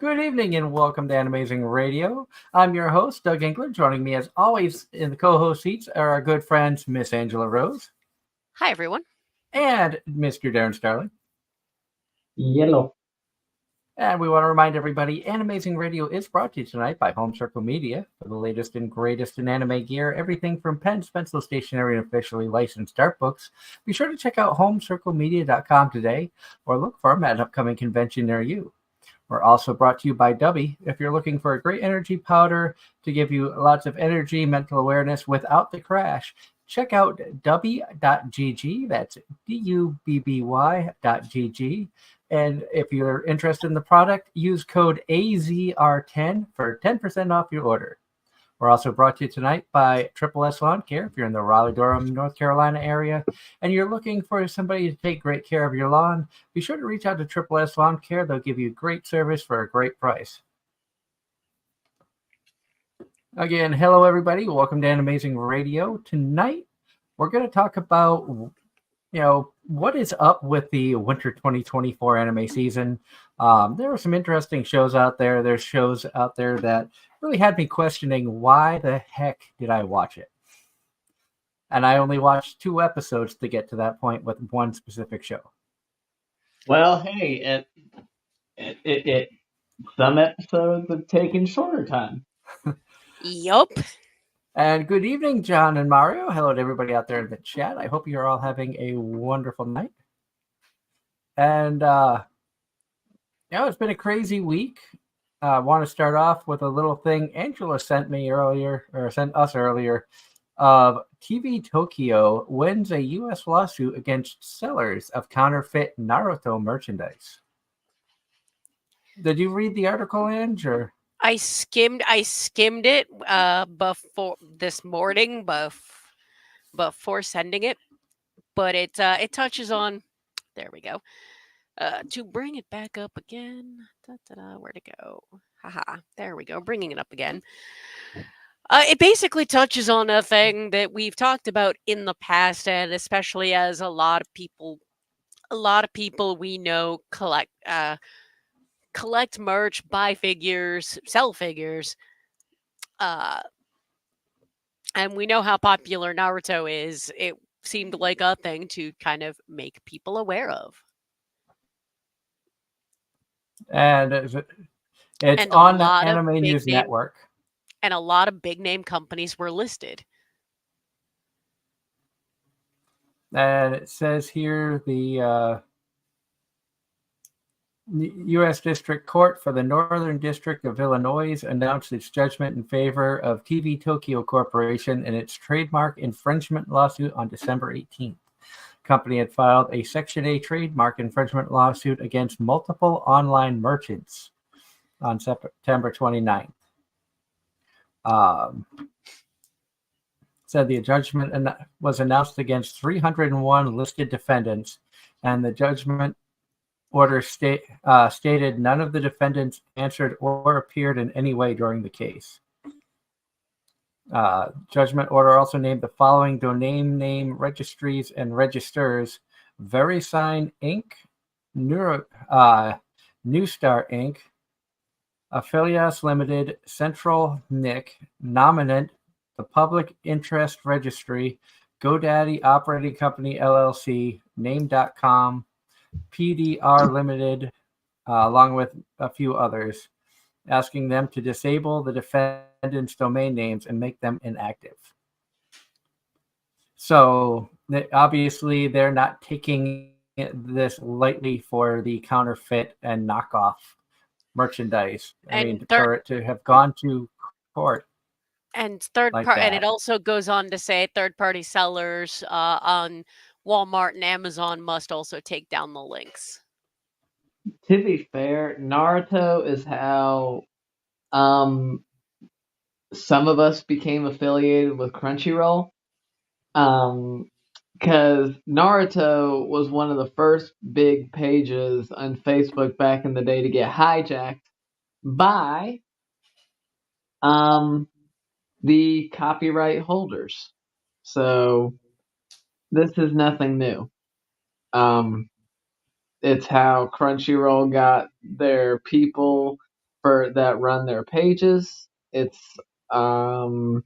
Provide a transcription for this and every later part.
Good evening and welcome to Anime-Zing Radio. I'm your host, Doug Engler. Joining me as always in the co-host seats are our good friends, Miss Angela Rose Hi, everyone. and Mr. Darren Starling. Yellow. And we want to remind everybody, Anime-Zing Radio is brought to you tonight by Home Circle Media for the latest and greatest in anime gear, everything from pens, pencil, stationery, and officially licensed art books. Be sure to check out homecirclemedia.com today or look for them at an upcoming convention near you. We're also brought to you by Dubby. If you're looking for a great energy powder to give you lots of energy, mental awareness without the crash, check out dubby.gg. That's dubby.gg. And if you're interested in the product, use code AZR10 for 10% off your order. We're also brought to you tonight by Triple S Lawn Care. If you're in the Raleigh-Durham, North Carolina area and you're looking for somebody to take great care of your lawn, be sure to reach out to Triple S Lawn Care. They'll give you great service for a great price. Again, hello everybody. Welcome to Anime-Zing Radio. Tonight, we're going to talk about what is up with the winter 2024 anime season. There are some interesting shows out there. There's shows out there that really had me questioning why the heck did I watch it? And I only watched 2 episodes to get to that point with one specific show. Well, hey, it some episodes have taken shorter time. Yup. And good evening, John and Mario. Hello to everybody out there in the chat. I hope you're all having a wonderful night. And it's been a crazy week. I want to start off with a little thing Angela sent us earlier. TV Tokyo wins a U.S. lawsuit against sellers of counterfeit Naruto merchandise. Did you read the article, Ange? Or? I skimmed it before this morning, before sending it, but it touches on. There we go. To bring it back up again. Where'd it go? Haha. There we go. Bringing it up again. It basically touches on a thing that we've talked about in the past, and especially as a lot of people we know collect merch, buy figures, sell figures. And we know how popular Naruto is. It seemed like a thing to kind of make people aware of. And it's And on the Anime News Network. And a lot of big name companies were listed. And it says here the U.S. District Court for the Northern District of Illinois announced its judgment in favor of TV Tokyo Corporation in its trademark infringement lawsuit on December 18th. The company had filed a Section A trademark infringement lawsuit against multiple online merchants on September 29th. Said the judgment was announced against 301 listed defendants, and the judgment order stated none of the defendants answered or appeared in any way during the case. Judgment order also named the following domain name registries and registers: VeriSign Inc., Newstar Inc., Affiliates Limited, Central Nick, Nominant, the Public Interest Registry, GoDaddy Operating Company LLC, Name.com, PDR Limited, along with a few others, asking them to disable the defendants' domain names and make them inactive. So obviously they're not taking this lightly for the counterfeit and knockoff merchandise. For it to have gone to court. And and it also goes on to say third-party sellers on Walmart and Amazon must also take down the links. To be fair, Naruto is how some of us became affiliated with Crunchyroll. Because Naruto was one of the first big pages on Facebook back in the day to get hijacked by the copyright holders. So this is nothing new. It's how Crunchyroll got their people for that run their pages. It's also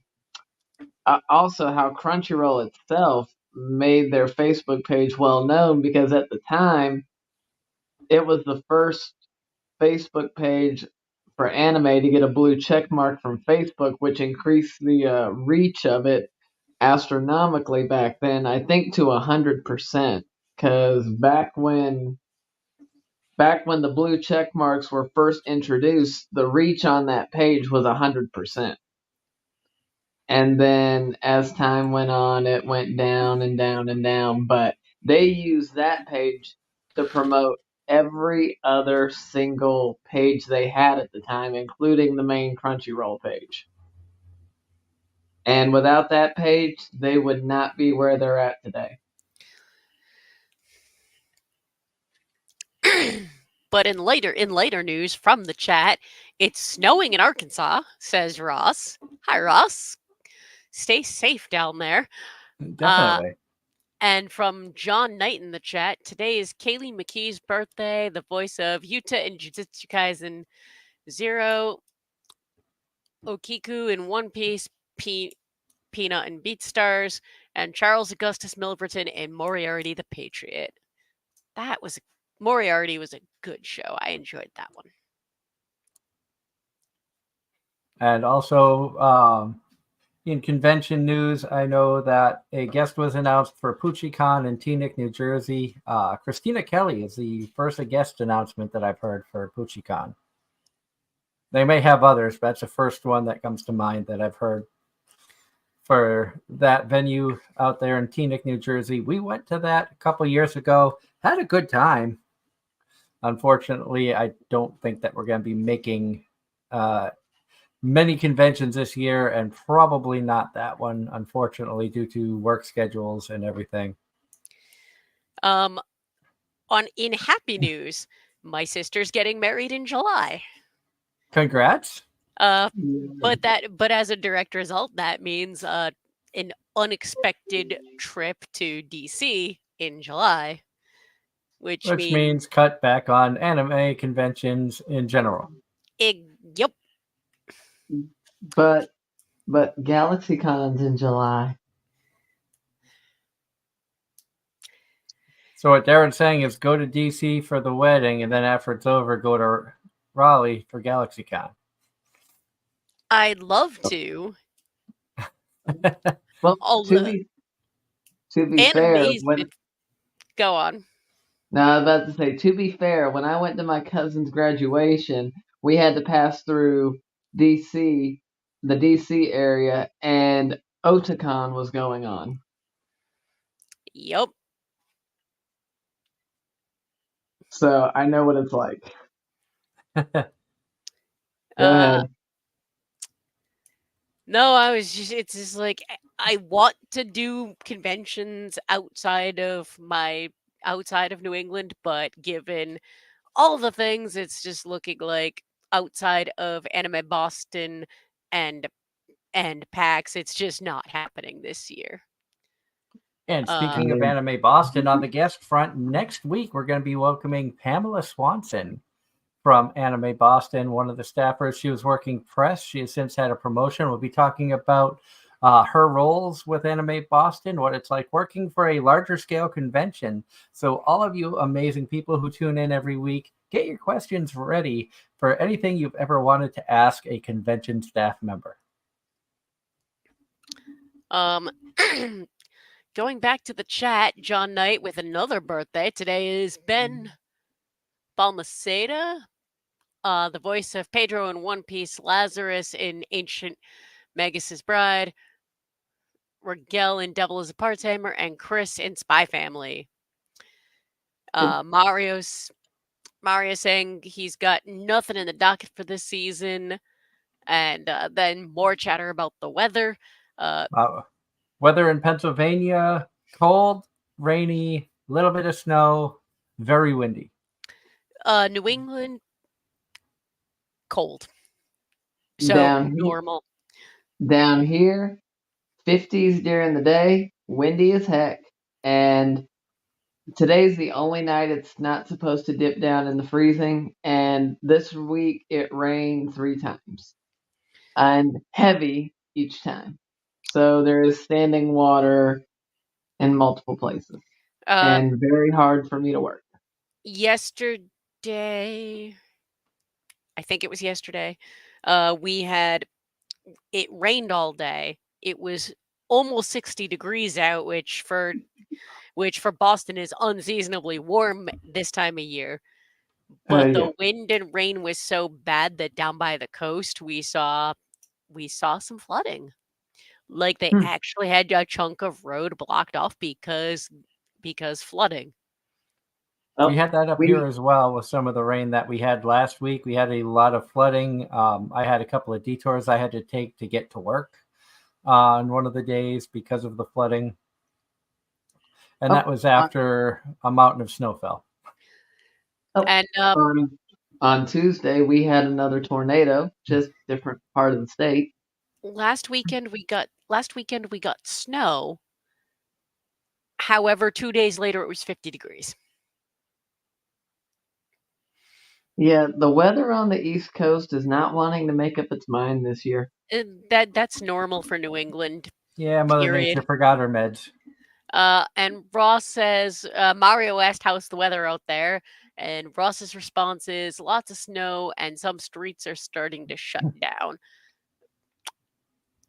how Crunchyroll itself made their Facebook page well known, because at the time it was the first Facebook page for anime to get a blue check mark from Facebook, which increased the reach of it astronomically back then. I think to 100%, because back when the blue check marks were first introduced, the reach on that page was 100%. And then as time went on, it went down and down and down. But they used that page to promote every other single page they had at the time, including the main Crunchyroll page. And without that page, they would not be where they're at today. But in later news from the chat, it's snowing in Arkansas, says Ross. Hi, Ross. Stay safe down there. Definitely. And from John Knight in the chat, today is Kaylee McKee's birthday, the voice of Yuta in Jujutsu Kaisen Zero, Okiku in One Piece, Peanut and BeatStars, and Charles Augustus Milverton in Moriarty the Patriot. Moriarty was a good show. I enjoyed that one. And also, in convention news, I know that a guest was announced for PuchiCon in Teaneck, New Jersey. Christina Kelly is the first guest announcement that I've heard for PuchiCon. They may have others, but that's the first one that comes to mind that I've heard for that venue out there in Teaneck, New Jersey. We went to that a couple years ago, had a good time. Unfortunately, I don't think that we're going to be making many conventions this year, and probably not that one, unfortunately, due to work schedules and everything. In happy news, my sister's getting married in July. Congrats. But as a direct result, that means an unexpected trip to DC in July, which means cut back on anime conventions in general. Yep. But GalaxyCon's in July. So what Darren's saying is go to DC for the wedding, and then after it's over, go to Raleigh for GalaxyCon. I'd love to. Well, to be fair, go on. No, I was about to say, to be fair, when I went to my cousin's graduation, we had to pass through DC, the DC area, and Otakon was going on. Yep. So I know what it's like. Go ahead. No, it's just like, I want to do conventions outside of New England, but given all the things, it's just looking like outside of Anime Boston and PAX, it's just not happening this year. And speaking of Anime Boston, on the guest front, next week we're going to be welcoming Pamela Swanson from Anime Boston, one of the staffers. She was working press. She has since had a promotion. We'll be talking about her roles with Anime Boston, what it's like working for a larger scale convention. So all of you amazing people who tune in every week, get your questions ready for anything you've ever wanted to ask a convention staff member. Going back to the chat, John Knight with another birthday. Today is Ben Balmaceda, the voice of Pedro in One Piece, Lazarus in Ancient Magus' Bride, Rigel in Devil is a Part-Timer, and Chris in Spy Family. Mario saying he's got nothing in the docket for this season, and then more chatter about the weather. Weather in Pennsylvania, cold, rainy, little bit of snow, very windy. New England, cold. So normal. Down here, 50s during the day, windy as heck, and Today's the only night it's not supposed to dip down in the freezing, and this week it rained 3 times and heavy each time. So there is standing water in multiple places Uh, and very hard for me to work. Yesterday, I think it was yesterday, we had it rained all day. It was almost 60 degrees out, which for Boston is unseasonably warm this time of year. But Yeah. the wind and rain was so bad that down by the coast we saw some flooding. Like they Hmm. actually had a chunk of road blocked off because flooding. We Oh, had that up here we as well with some of the rain that we had last week. We had a lot of flooding. I had a couple of detours I had to take to get to work on one of the days because of the flooding. And oh, that was on, after a mountain of snow fell. oh, And on Tuesday we had another tornado, just different part of the state. last weekend we got snow. However, 2 days later it was 50 degrees. Yeah, the weather on the East Coast is not wanting to make up its mind this year. That's normal for New England. Yeah, Mother Nature Period. forgot her meds. And Ross says, Mario asked, "How's the weather out there?" And Ross's response is, "Lots of snow, and some streets are starting to shut down."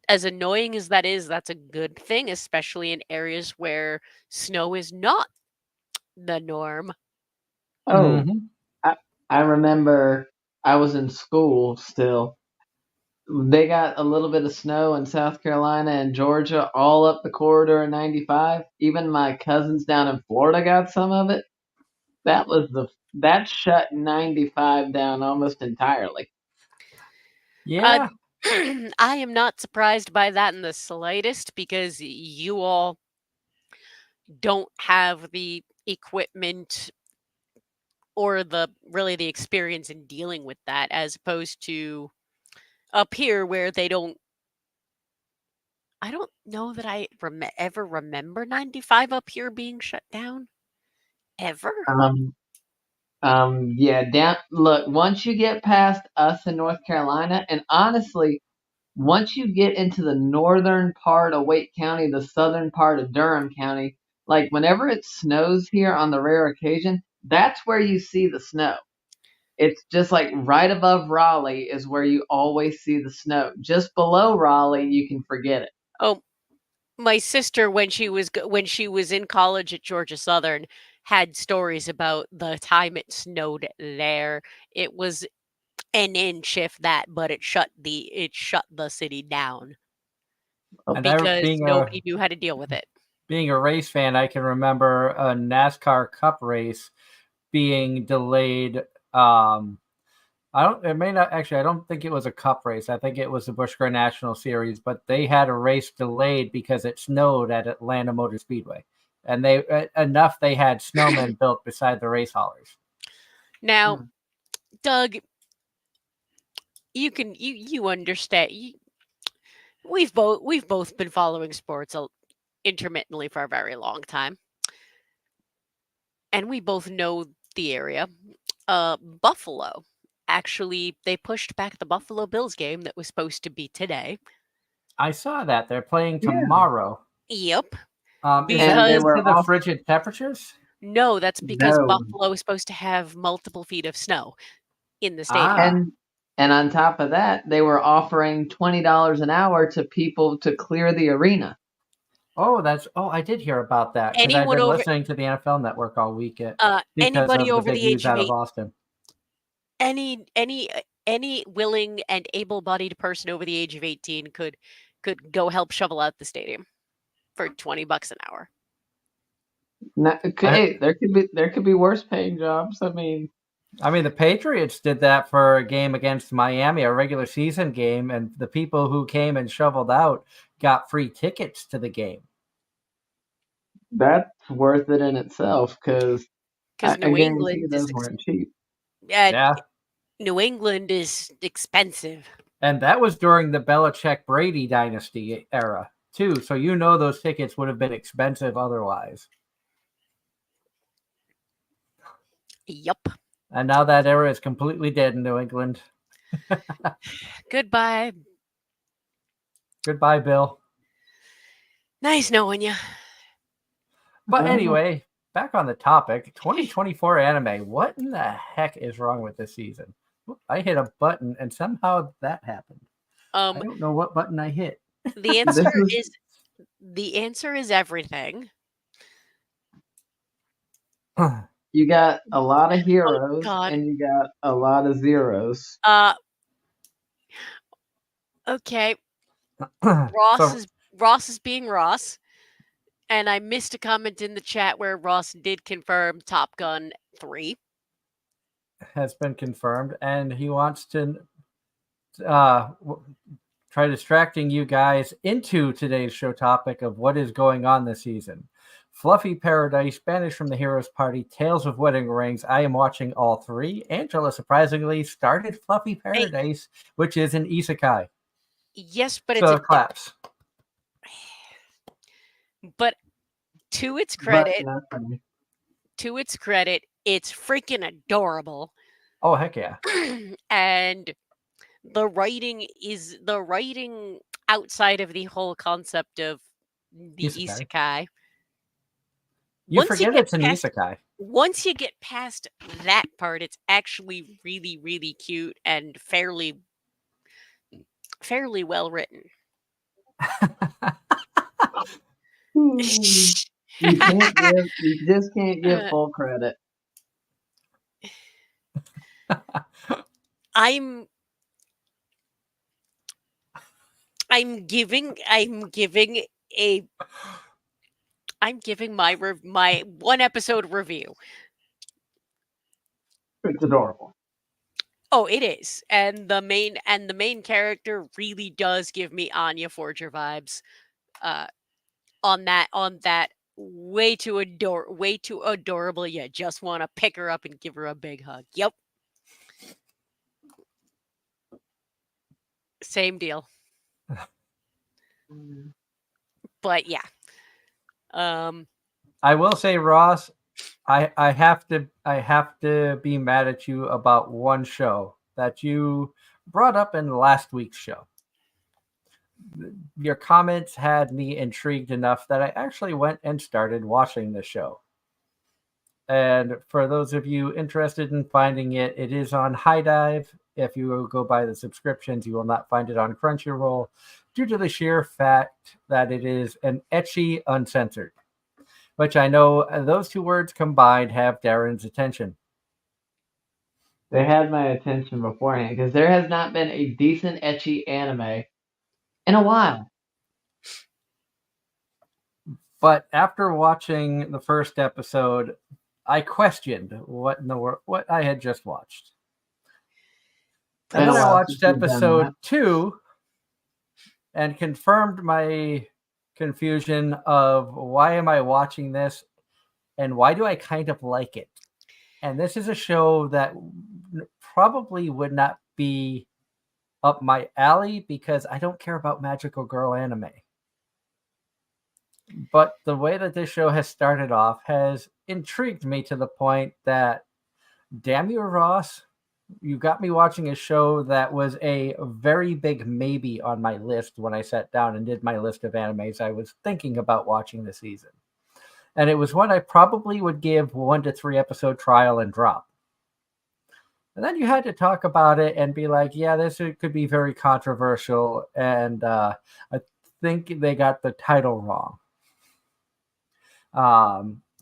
As annoying as that is, that's a good thing, especially in areas where snow is not the norm. Oh, Mm-hmm. I, I remember I was in school still. They got a little bit of snow in South Carolina and Georgia, all up the corridor of 95. Even my cousins down in Florida got some of it. That shut 95 down almost entirely. Uh, Yeah. I am not surprised by that in the slightest because you all don't have the equipment or the experience in dealing with that as opposed to up here where they don't. I don't know that I ever remember 95 up here being shut down ever. Um, yeah, down. Look, once you get past us in North Carolina, and honestly, once you get into the northern part of Wake County, the southern part of Durham County, like whenever it snows here on the rare occasion, that's where you see the snow. It's just like right above Raleigh is where you always see the snow. Just below Raleigh, you can forget it. Oh, my sister when she was in college at Georgia Southern had stories about the time it snowed there. It was an inch if that, but it shut the city down And I because being a nobody knew how to deal with it. being a race fan, I can remember a NASCAR Cup race being delayed. I don't. It may not actually. I don't think it was a Cup race. I think it was the Busch Gardens National Series. But they had a race delayed because it snowed at Atlanta Motor Speedway, and they enough they had snowmen built beside the race haulers. Now, Hmm. Doug, you understand. We've both been following sports intermittently for a very long time, and we both know the area. Buffalo. Actually, they pushed back the Buffalo Bills game that was supposed to be today. I saw that they're playing Yeah. tomorrow. Yep. Is that And they Because due were to the off. frigid temperatures? no, that's because No. Buffalo is supposed to have multiple feet of snow in the stadium. Ah, And on top of that, they were offering $20 an hour to people to clear the arena. oh, that's. Oh, I did hear about that because I've Anyone been over listening to the NFL Network all week because anybody of the over big the news age of out of 8 Austin. any willing and able-bodied person over the age of 18 could go help shovel out the stadium for $20 an hour. I, Hey, there could be worse paying jobs. I mean, I mean, the Patriots did that for a game against Miami, a regular season game, and the people who came and shoveled out got free tickets to the game. that's worth it in itself because Because I guarantee those weren't cheap. Yeah. New England is expensive. And that was during the Belichick Brady dynasty era, too. So those tickets would have been expensive otherwise. Yup. And now that era is completely dead in New England. Goodbye. Goodbye, Bill. Nice knowing you. But anyway, back on the topic, 2024 anime. What in the heck is wrong with this season? I hit a button and somehow that happened. I don't know what button I hit. The answer is everything. You got a lot of heroes God. and you got a lot of zeros. Okay. So- Ross is being Ross. And I missed a comment in the chat where Ross did confirm Top Gun 3. has been confirmed, and he wants to try distracting you guys into today's show topic of what is going on this season. Fluffy Paradise, Banished from the Heroes Party, Tales of Wedding Rings. I am watching all three. Angela surprisingly started Fluffy Paradise, which is an isekai. Yes, but so claps. But to its credit, it's freaking adorable. Oh heck yeah! And the writing outside of the whole concept of the isekai. It's an isekai. Once you get past that part, it's actually really, really cute and fairly well written. You just can't give full credit. I'm giving my one episode review. It's adorable. Oh, it is. And the main character really does give me Anya Forger vibes. On that way too adorable. You just want to pick her up and give her a big hug. Yep. Same deal. But yeah. I will say, Ross, I have to be mad at you about one show that you brought up in last week's show. Your comments had me intrigued enough that I actually went and started watching the show. And for those of you interested in finding it, it is on High Dive. If you go by the subscriptions, you will not find it on Crunchyroll due to the sheer fact that it is an ecchi uncensored, which I know those two words combined have Darren's attention. They had my attention beforehand because there has not been a decent ecchi anime in a while. But after watching the first episode, I questioned what I had just watched. And then I watched episode 2 and confirmed my confusion of why am I watching this and why do I kind of like it. And this is a show that probably would not be up my alley because I don't care about magical girl anime. But the way that this show has started off has intrigued me to the point that, damn you, Ross, you got me watching a show that was a very big maybe on my list when I sat down and did my list of animes I was thinking about watching this season. And it was one I probably would give 1 to 3 episode trial and drop. And then you had to talk about it and be like, yeah, this could be very controversial. And I think they got the title wrong.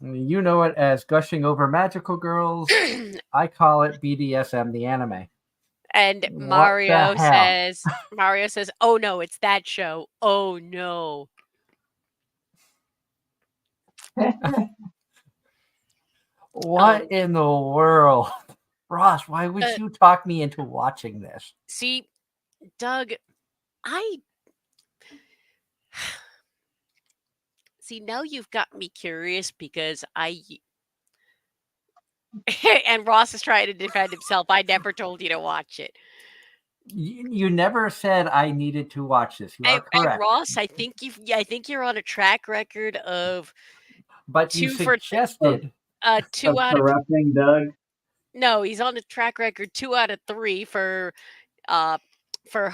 You know it as Gushing Over Magical Girls. I call it BDSM the anime. And Mario says, "Oh no, it's that show. Oh no." What in the world? Ross, why would you talk me into watching this? See, Doug, See, now you've got me curious because and Ross is trying to defend himself. I never told you to watch it. You never said I needed to watch this. You are correct. And Ross, I think you're on a track record of but you suggested 2 out of corrupting Doug. No, he's on a track record 2 out of 3 uh for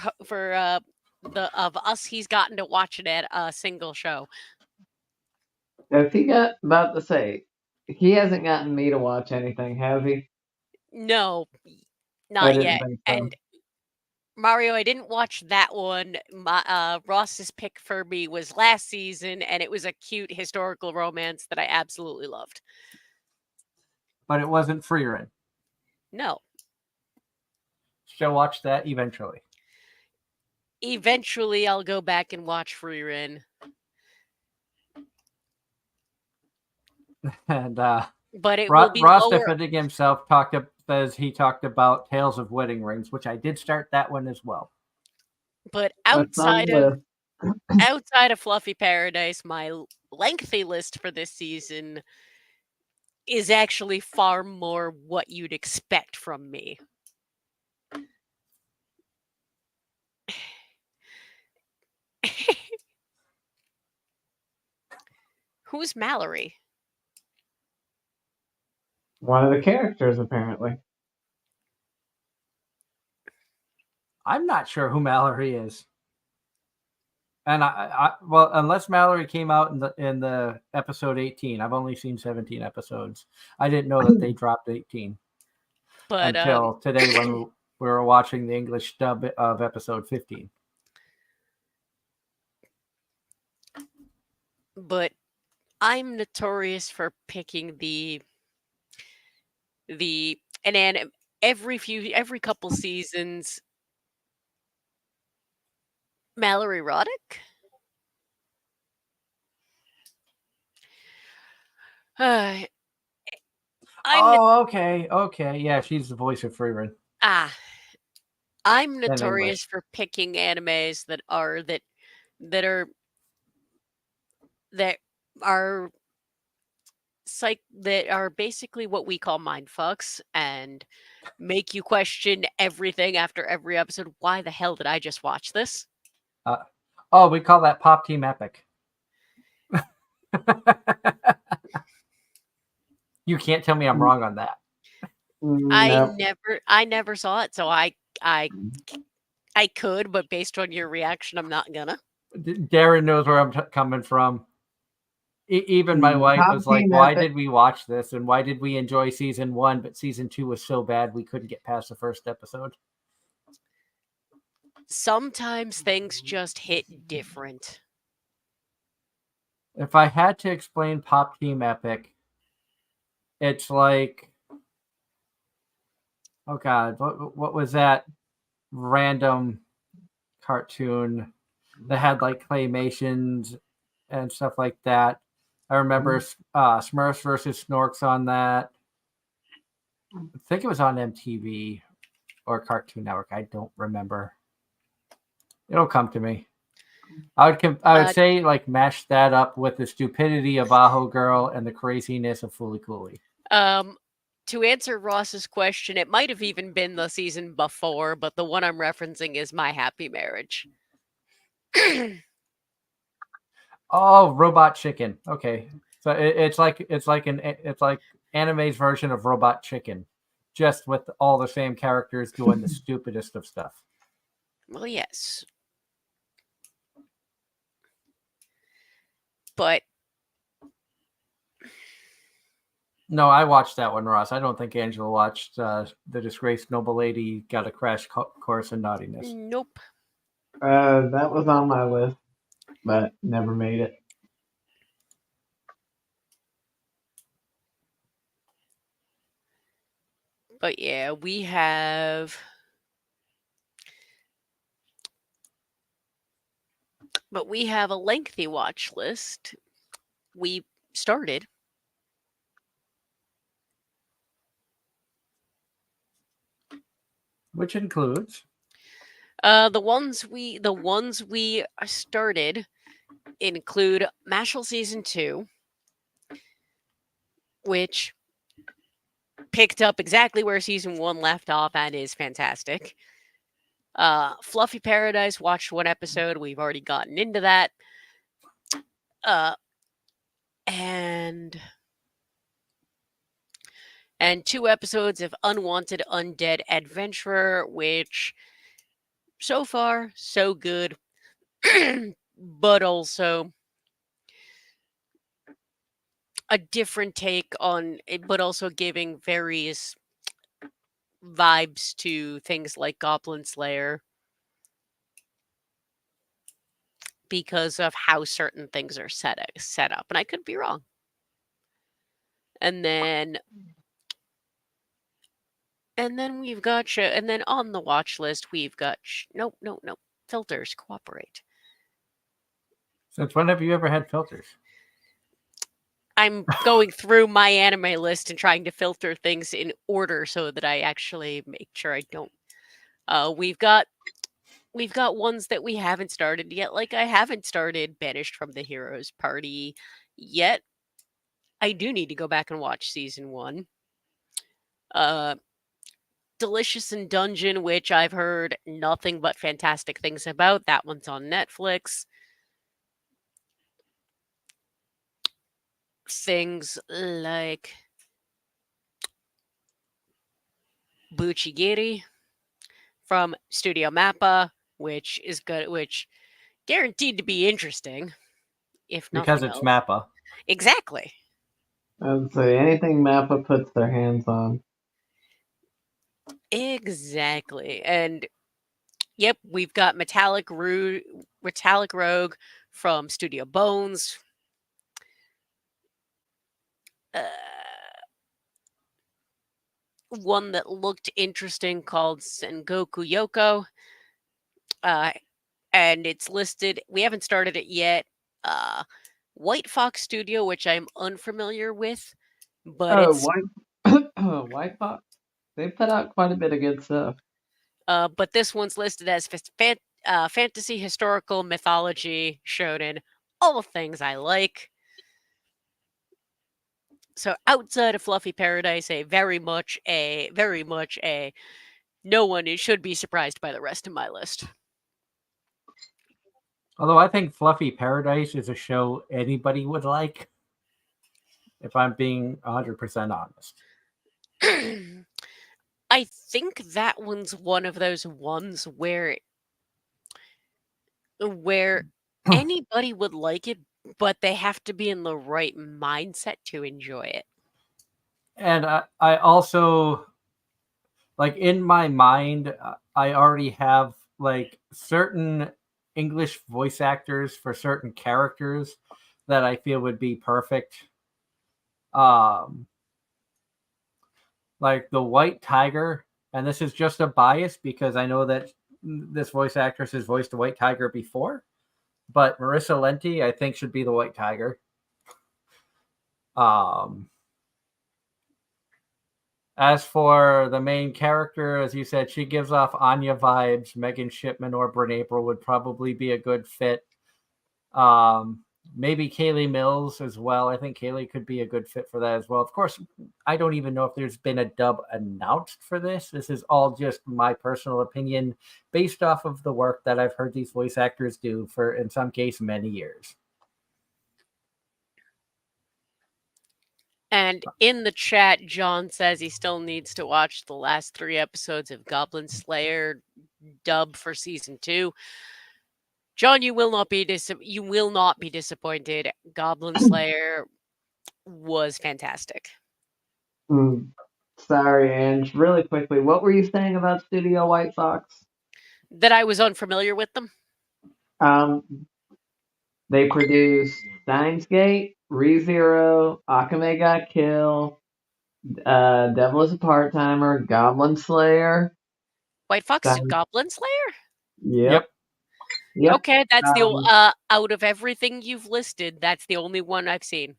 the of us he's gotten to watch it at a single show. Has he got about to say? He hasn't gotten me to watch anything, has he? No, I not didn't yet. think so. And Mario, I didn't watch that one. Ross's pick for me was last season, and it was a cute historical romance that I absolutely loved. But it wasn't Freerin. No, She'll watch that eventually. eventually I'll go back and watch Freerin. And But it will be Ross lower. defending himself says he talked about Tales of Wedding Rings, which I did start that one as well. But That's on outside the of list. outside of Fluffy Paradise, my lengthy list for this season is actually far more what you'd expect from me. Who's Mallory? One of the characters, apparently. I'm not sure who Mallory is. And well, unless Mallory came out in the episode 18, I've only seen 17 episodes. I didn't know that they dropped 18 But until today when we were watching the English dub of episode 15. But I'm notorious for picking every couple seasons. Mallory Roddick? I'm Okay. Yeah, she's the voice of Freeman. I'm notorious for picking animes that are that are basically what we call mindfucks and make you question everything after every episode. Why the hell did I just watch this? We call that Pop Team Epic. You can't tell me I'm wrong on that. Nope. I never saw it, so I could, but based on your reaction, I'm not gonna. Darren knows where I'm coming from. Even my wife was like, "Why did we watch this? And why did we enjoy season 1, but season 2 was so bad we couldn't get past the first episode?" Sometimes things just hit different. If I had to explain Pop Team Epic, it's like, oh god, what was that random cartoon that had like claymations and stuff like that? I remember Smurfs versus Snorks on that. I think it was on MTV or Cartoon Network. I don't remember. It'll come to me. I would say like mash that up with the stupidity of Aho Girl and the craziness of Fooly Cooly. To answer Ross's question, it might have even been the season before, but the one I'm referencing is My Happy Marriage. Oh, Robot Chicken. Okay, so it's like anime's version of Robot Chicken, just with all the same characters doing the stupidest of stuff. Well, yes, but no, I watched that one, Ross. I don't think Angela watched The Disgraced Noble Lady Got a Crash Course in Naughtiness. Nope. That was on my list, but never made it. But yeah, we have a lengthy watch list. We started. Which includes the ones we started include Mashal Season 2, which picked up exactly where Season 1 left off and is fantastic. Fluffy Paradise, watched one episode. We've already gotten into that. And and 2 episodes of Unwanted Undead Adventurer, which so far so good, but also a different take on it, but also giving various vibes to things like Goblin Slayer because of how certain things are set up, and I could be wrong. And then we've got and then on the watch list we've got nope, nope, nope. Filters cooperate. Since when have you ever had filters? I'm going through my anime list and trying to filter things in order so that I actually make sure I don't. We've got ones that we haven't started yet. Like I haven't started Banished from the Heroes Party yet. I do need to go back and watch season 1. Delicious in Dungeon, which I've heard nothing but fantastic things about. That one's on Netflix. Things like Buchigiri from Studio Mappa, which is good, which guaranteed to be interesting, if Because nothing it's else. Mappa. Exactly. I would say anything Mappa puts their hands on. Exactly. And yep, we've got Metallic Rogue from Studio Bones. One that looked interesting called Sengoku Yoko. And it's listed. We haven't started it yet. White Fox Studio, which I'm unfamiliar with, but Oh, it's White Fox. They put out quite a bit of good stuff. but this one's listed as fantasy, historical, mythology, shonen, all things I like. So outside of Fluffy Paradise, very much a no one should be surprised by the rest of my list. Although I think Fluffy Paradise is a show anybody would like, if I'm being 100% honest. I think that one's one of those ones where anybody would like it, but they have to be in the right mindset to enjoy it. And I also, like, in my mind, I already have, like, certain English voice actors for certain characters that I feel would be perfect. Like the White Tiger, and this is just a bias because I know that this voice actress has voiced the White Tiger before, but Marissa Lenti, I think, should be the White Tiger. As for the main character, as you said, she gives off Anya vibes. Megan Shipman or Bryn April would probably be a good fit. Maybe Kaylee Mills as well. I think Kaylee could be a good fit for that as well. Of course, I don't even know if there's been a dub announced for this. This is all just my personal opinion based off of the work that I've heard these voice actors do for, in some case, many years. And in the chat, John says he still needs to watch the last 3 episodes of Goblin Slayer dub for season 2. John, you will not be disappointed. Goblin Slayer was fantastic. Sorry, Ange. Really quickly, what were you saying about Studio White Fox? That I was unfamiliar with them. They produced Steins Gate, ReZero, Akame Got Kill, Devil is a Part-Timer, Goblin Slayer. White Fox did Goblin Slayer? Yep. Okay, that's the out of everything you've listed, that's the only one I've seen.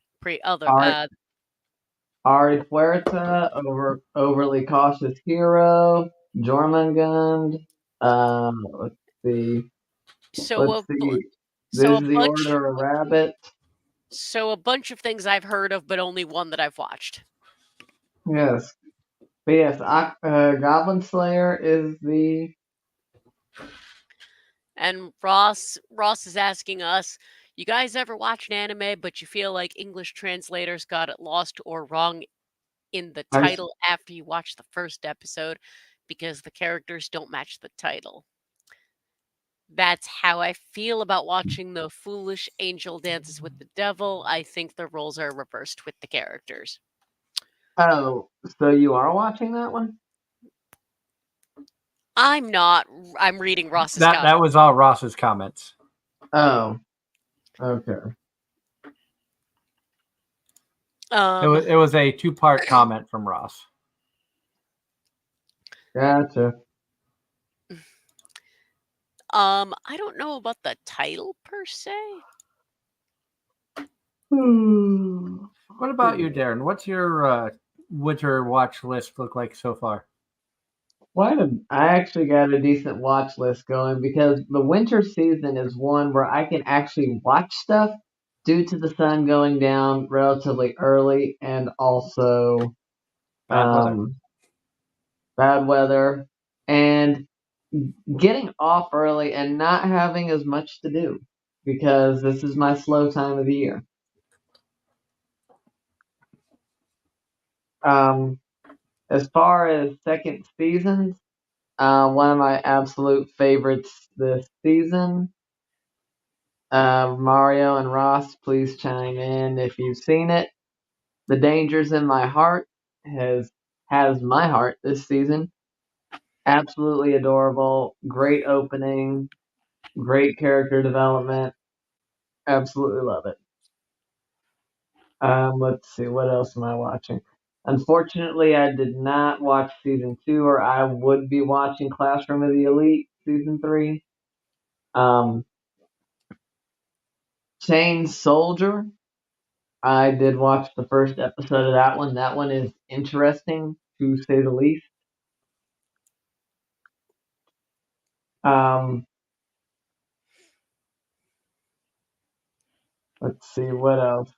Ari Puerta, Overly Cautious Hero, Jormungand. Let's see. There's the Order of Rabbit. So a bunch of things I've heard of, but only one that I've watched. Yes. But yes, Goblin Slayer is the... And Ross is asking us, you guys ever watch an anime, but you feel like English translators got it lost or wrong in the I'm title after you watch the first episode because the characters don't match the title. That's how I feel about watching the Foolish Angel Dances with the Devil. I think the roles are reversed with the characters. Oh, so you are watching that one? I'm not. I'm reading Ross's That comment. was all Ross's comments. Oh, okay. It was a 2-part comment from Ross. Gotcha. I don't know about the title per se. What about you, Darren? What's your winter watch list look like so far? I actually got a decent watch list going because the winter season is one where I can actually watch stuff due to the sun going down relatively early and also Bad weather. bad weather and getting off early and not having as much to do because this is my slow time of the year. As far as second seasons, one of my absolute favorites this season. Mario and Ross, please chime in if you've seen it. The Dangers in My Heart has my heart this season. Absolutely adorable, great opening, great character development. Absolutely love it. Let's see, what else am I watching? Unfortunately, I did not watch season 2, or I would be watching Classroom of the Elite season 3. Um, Chain Soldier. I did watch the first episode of that one. That one is interesting, to say the least. Um, let's see, what else?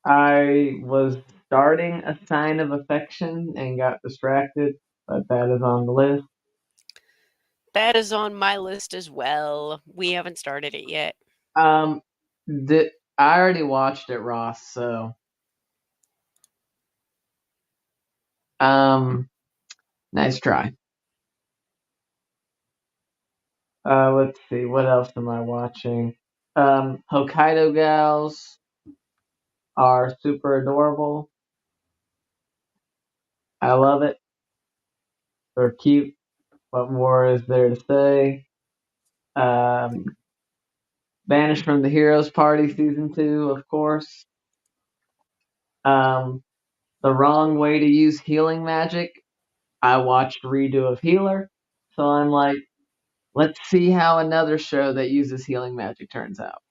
I was starting A Sign of Affection and got distracted, but that is on the list. That is on my list as well. We haven't started it yet. Um, I already watched it, Ross, so nice try. Let's see, what else am I watching? Hokkaido Gals are super adorable. I love it. They're cute. What more is there to say? Um, Banished from the Heroes Party season 2, of course. Um, The Wrong Way to Use Healing Magic. I watched redo of Healer, so I'm like, let's see how another show that uses healing magic turns out.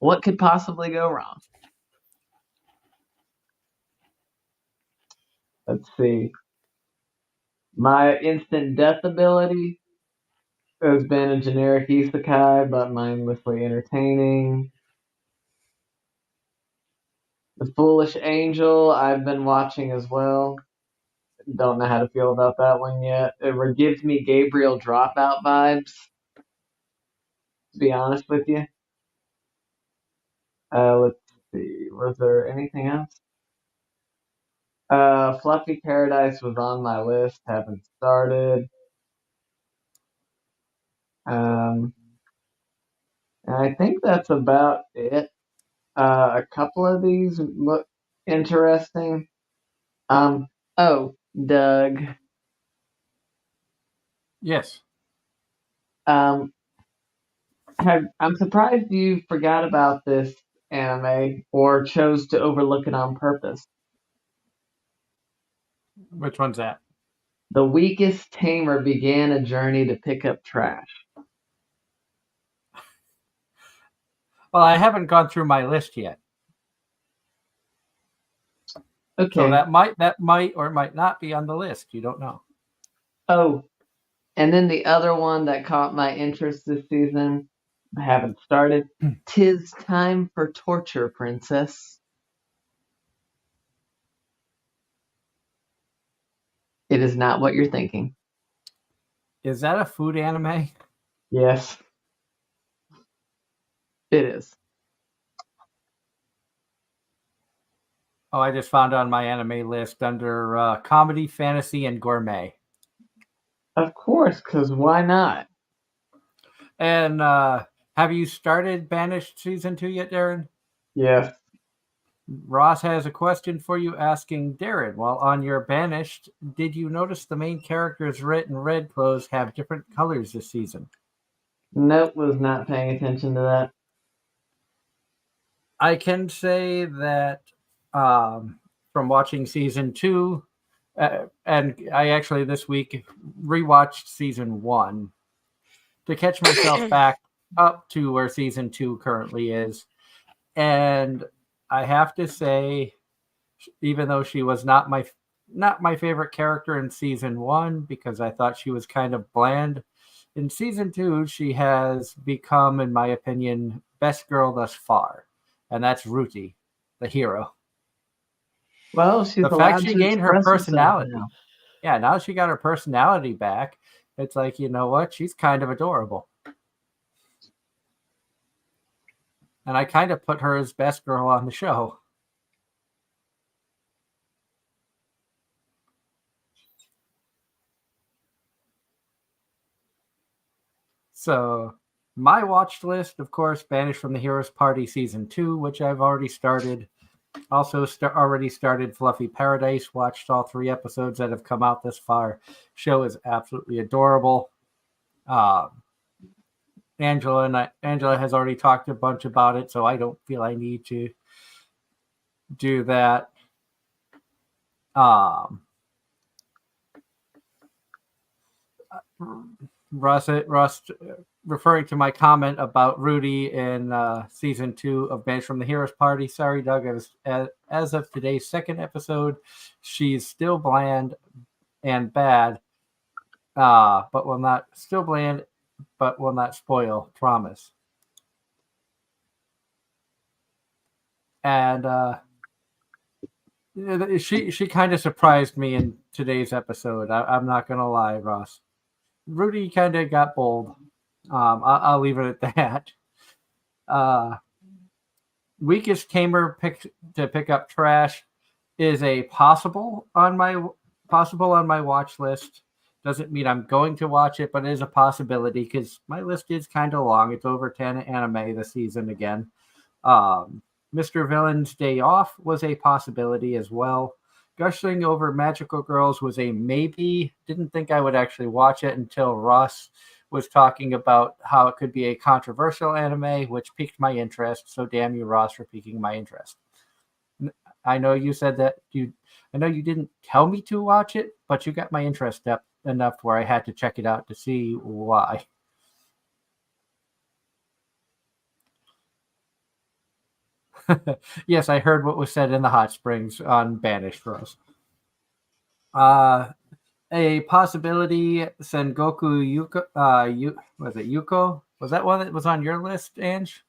What could possibly go wrong? Let's see. My instant death ability has been a generic isekai, but mindlessly entertaining. The Foolish Angel, I've been watching as well. Don't know how to feel about that one yet. It gives me Gabriel Dropout vibes, to be honest with you. Let's see. Was there anything else? Fluffy Paradise was on my list. Haven't started. Um, and I think that's about it. A couple of these look interesting. Oh, Doug. Yes. Um, I'm surprised you forgot about this anime or chose to overlook it on purpose. Which one's that? The Weakest Tamer began a journey to pick up trash. Well, I haven't gone through my list yet. So Okay. that might or might not be on the list. You don't know. Oh, and then the other one that caught my interest this season, I haven't started. 'Tis Time for Torture, Princess. It is not what you're thinking. Is that a food anime? Yes, it is. Oh, I just found on my anime list under comedy, fantasy, and gourmet. Of course, because why not? And have you started Banished season 2 yet, Darren? Yes. Ross has a question for you asking Darren, while on your Banished, did you notice the main characters in red clothes have different colors this season? Nope, was not paying attention to that. I can say that from watching season 2, and I actually this week rewatched season 1 to catch myself back up to where season 2 currently is. And I have to say, even though she was not my favorite character in season 1 because I thought she was kind of bland, in season 2 she has become, in my opinion, best girl thus far, and that's Ruti, the hero. Well, she's The fact allowed she to gained her express herself personality, now. yeah, now she got her personality back. It's like, you know what? She's kind of adorable. And I kind of put her as best girl on the show. So, my watch list, of course, Banished from the Heroes Party Season 2, which I've already started. Also, already started Fluffy Paradise. Watched all 3 episodes that have come out this far. Show is absolutely adorable. Angela has already talked a bunch about it, so I don't feel I need to do that. Russ, referring to my comment about Rudy in season 2 of Banished from the Heroes Party. Sorry, Doug. As of today's second episode, she's still bland and bad, but will not still bland, but will not spoil. Promise. And she kind of surprised me in today's episode. I'm not gonna lie, Ross. Rudy kind of got bold. I'll leave it at that. Weakest tamer to pick up trash is a possible on my watch list. Doesn't mean I'm going to watch it, but it is a possibility because my list is kind of long. It's over 10 anime this season again. Mr. Villain's Day Off was a possibility as well. Gushing over Magical Girls was a maybe. Didn't think I would actually watch it until Ross was talking about how it could be a controversial anime, which piqued my interest. So damn you, Ross, for piquing my interest. I know you said that I know you didn't tell me to watch it, but you got my interest up enough where I had to check it out to see why. Yes, I heard what was said in the hot springs on Banished, Rose. A possibility, Sengoku Yuko. Was it Yuko? Was that one that was on your list, Ange?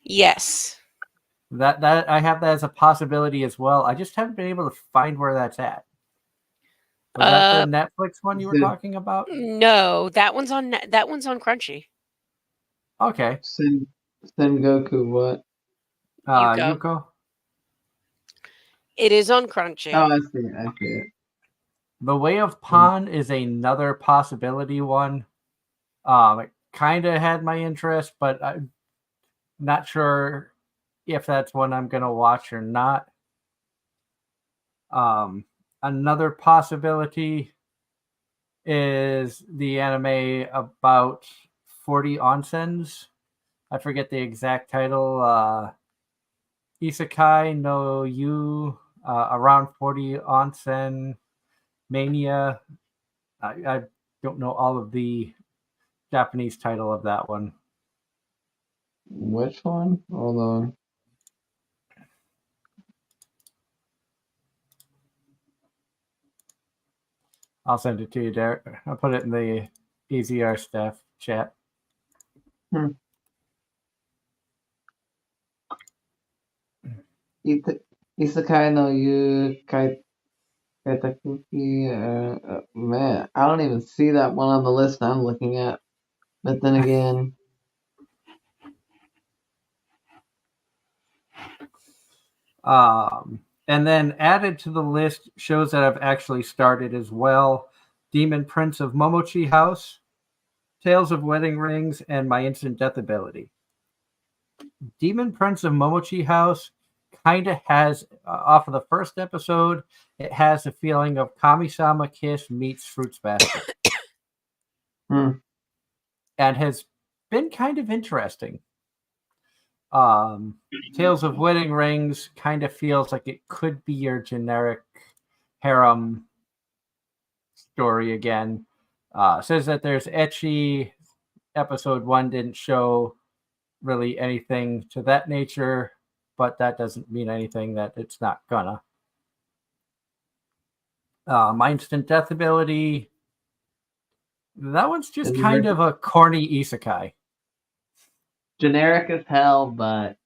Yes. That I have that as a possibility as well. I just haven't been able to find where that's at. Was that the Netflix one you were talking about? No, that one's on Crunchy. Okay. Sengoku what? Yuko. It is on Crunchy. Oh, I see it. The Way of Pawn is another possibility one. It kind of had my interest, but I'm not sure if that's one I'm going to watch or not. Another possibility is the anime about 40 onsens. I forget the exact title. Isekai no Yu, around 40 onsen mania. I don't know all of the Japanese title of that one. Which one? Hold on. I'll send it to you, Derek. I'll put it in the EZR staff chat. Isekai no Yu Kaitakuki. Man, I don't even see that one on the list I'm looking at. But then again, And then added to the list shows that I've actually started as well: Demon Prince of Momochi House, Tales of Wedding Rings, and My Instant Death Ability. Demon Prince of Momochi House kind of has, off of the first episode, it has a feeling of Kami-sama Kiss meets Fruits Basket. Hmm. And has been kind of interesting. Tales of Wedding Rings kind of feels like it could be your generic harem story again. Says that there's ecchi. Episode 1 didn't show really anything to that nature, but that doesn't mean anything that it's not gonna. My Instant Death Ability, that one's just kind of a corny isekai. Generic as hell, but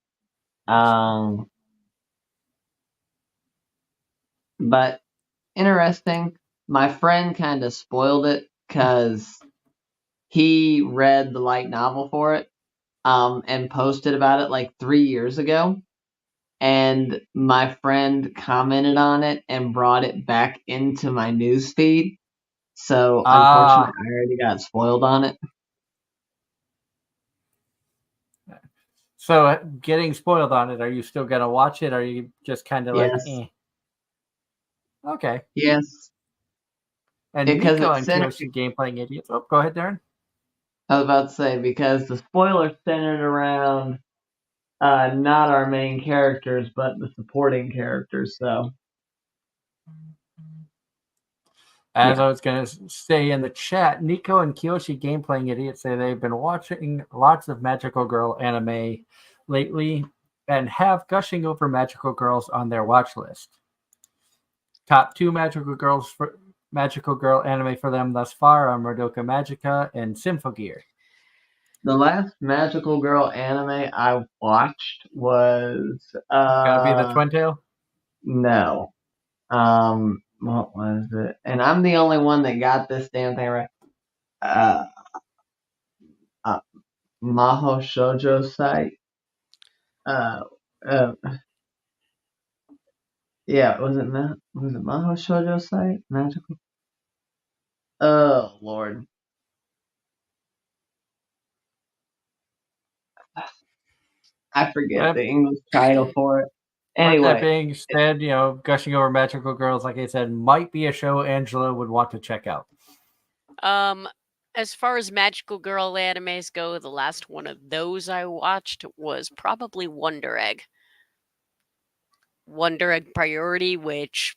interesting. My friend kind of spoiled it because he read the light novel for it, and posted about it like 3 years ago. And my friend commented on it and brought it back into my news feed. So unfortunately, I already got spoiled on it. So getting spoiled on it, are you still gonna watch it? Or are you just kind of like, Yes. eh? Okay. Yes. And Because Nico it's and Kiyoshi Game Playing Idiots. Oh, go ahead, Darren. I was about to say, because the spoilers centered around not our main characters, but the supporting characters. So, As yeah. I was going to say in the chat, Nico and Kiyoshi Game Playing Idiots say they've been watching lots of Magical Girl anime lately and have gushing over Magical Girls on their watch list. Top 2 Magical Girl anime for them thus far are Madoka Magica and Symphogear. The last Magical Girl anime I watched was Gonna be the Twin Tail? No. What was it? And I'm the only one that got this damn thing right. Maho Shoujo site. Uh, uh, yeah, was it Maho Shoujo site? Magical. Oh Lord. I forget the English title for it. But that Anyway, being said, gushing over Magical Girls, like I said, might be a show Angela would want to check out. As far as Magical Girl animes go, the last one of those I watched was probably Wonder Egg. Wonder Egg Priority, which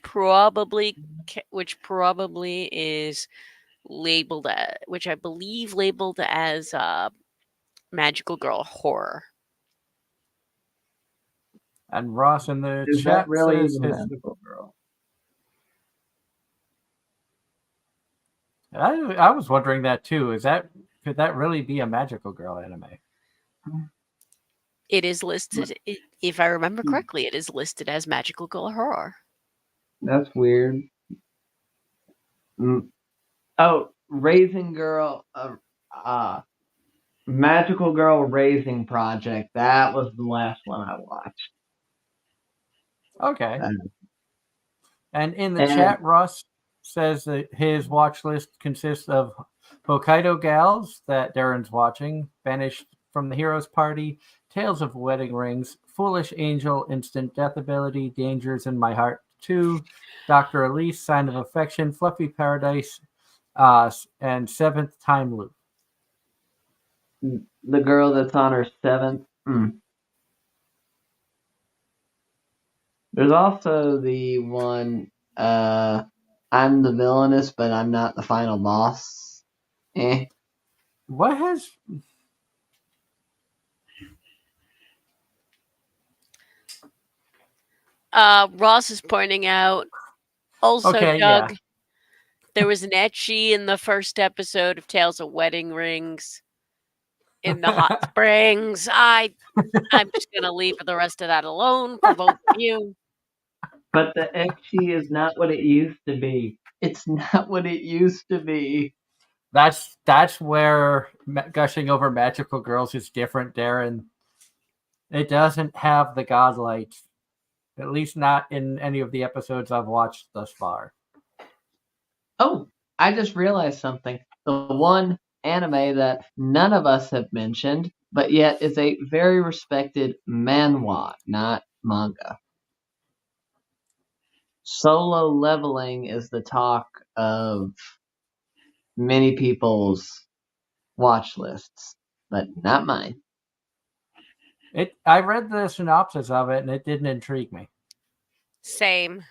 probably is labeled as, which I believe labeled as Magical Girl Horror. And Ross in the is chat that really says even his. Magical Girl? I was wondering that too. Could that really be a Magical Girl anime? It is listed, if I remember correctly, it is listed as Magical Girl Horror. That's weird. Oh, Raising Girl, Magical Girl Raising Project. That was the last one I watched. Okay. And in the chat, Ross says that his watch list consists of Hokkaido Gals that Darren's watching, Banished from the Heroes Party, Tales of Wedding Rings, Foolish Angel, Instant Death Ability, Dangers in My Heart 2, Dr. Elise, Sign of Affection, Fluffy Paradise, and Seventh Time Loop. The girl that's on her 7th. There's also the one, I'm the villainous, but I'm not the final boss. What has... Ross is pointing out, also, Okay, Doug, yeah. there was an ecchi in the first episode of Tales of Wedding Rings in the hot springs. I'm just going to leave the rest of that alone for both of you. But the ecchi is not what it used to be. It's not what it used to be. That's where gushing over Magical Girls is different, Darren. It doesn't have the godlight At least not in any of the episodes I've watched thus far. Oh, I just realized something. The one anime that none of us have mentioned, but yet is a very respected manhwa, not manga. Solo Leveling is the talk of many people's watch lists, but not mine. I read the synopsis of it and it didn't intrigue me. Same.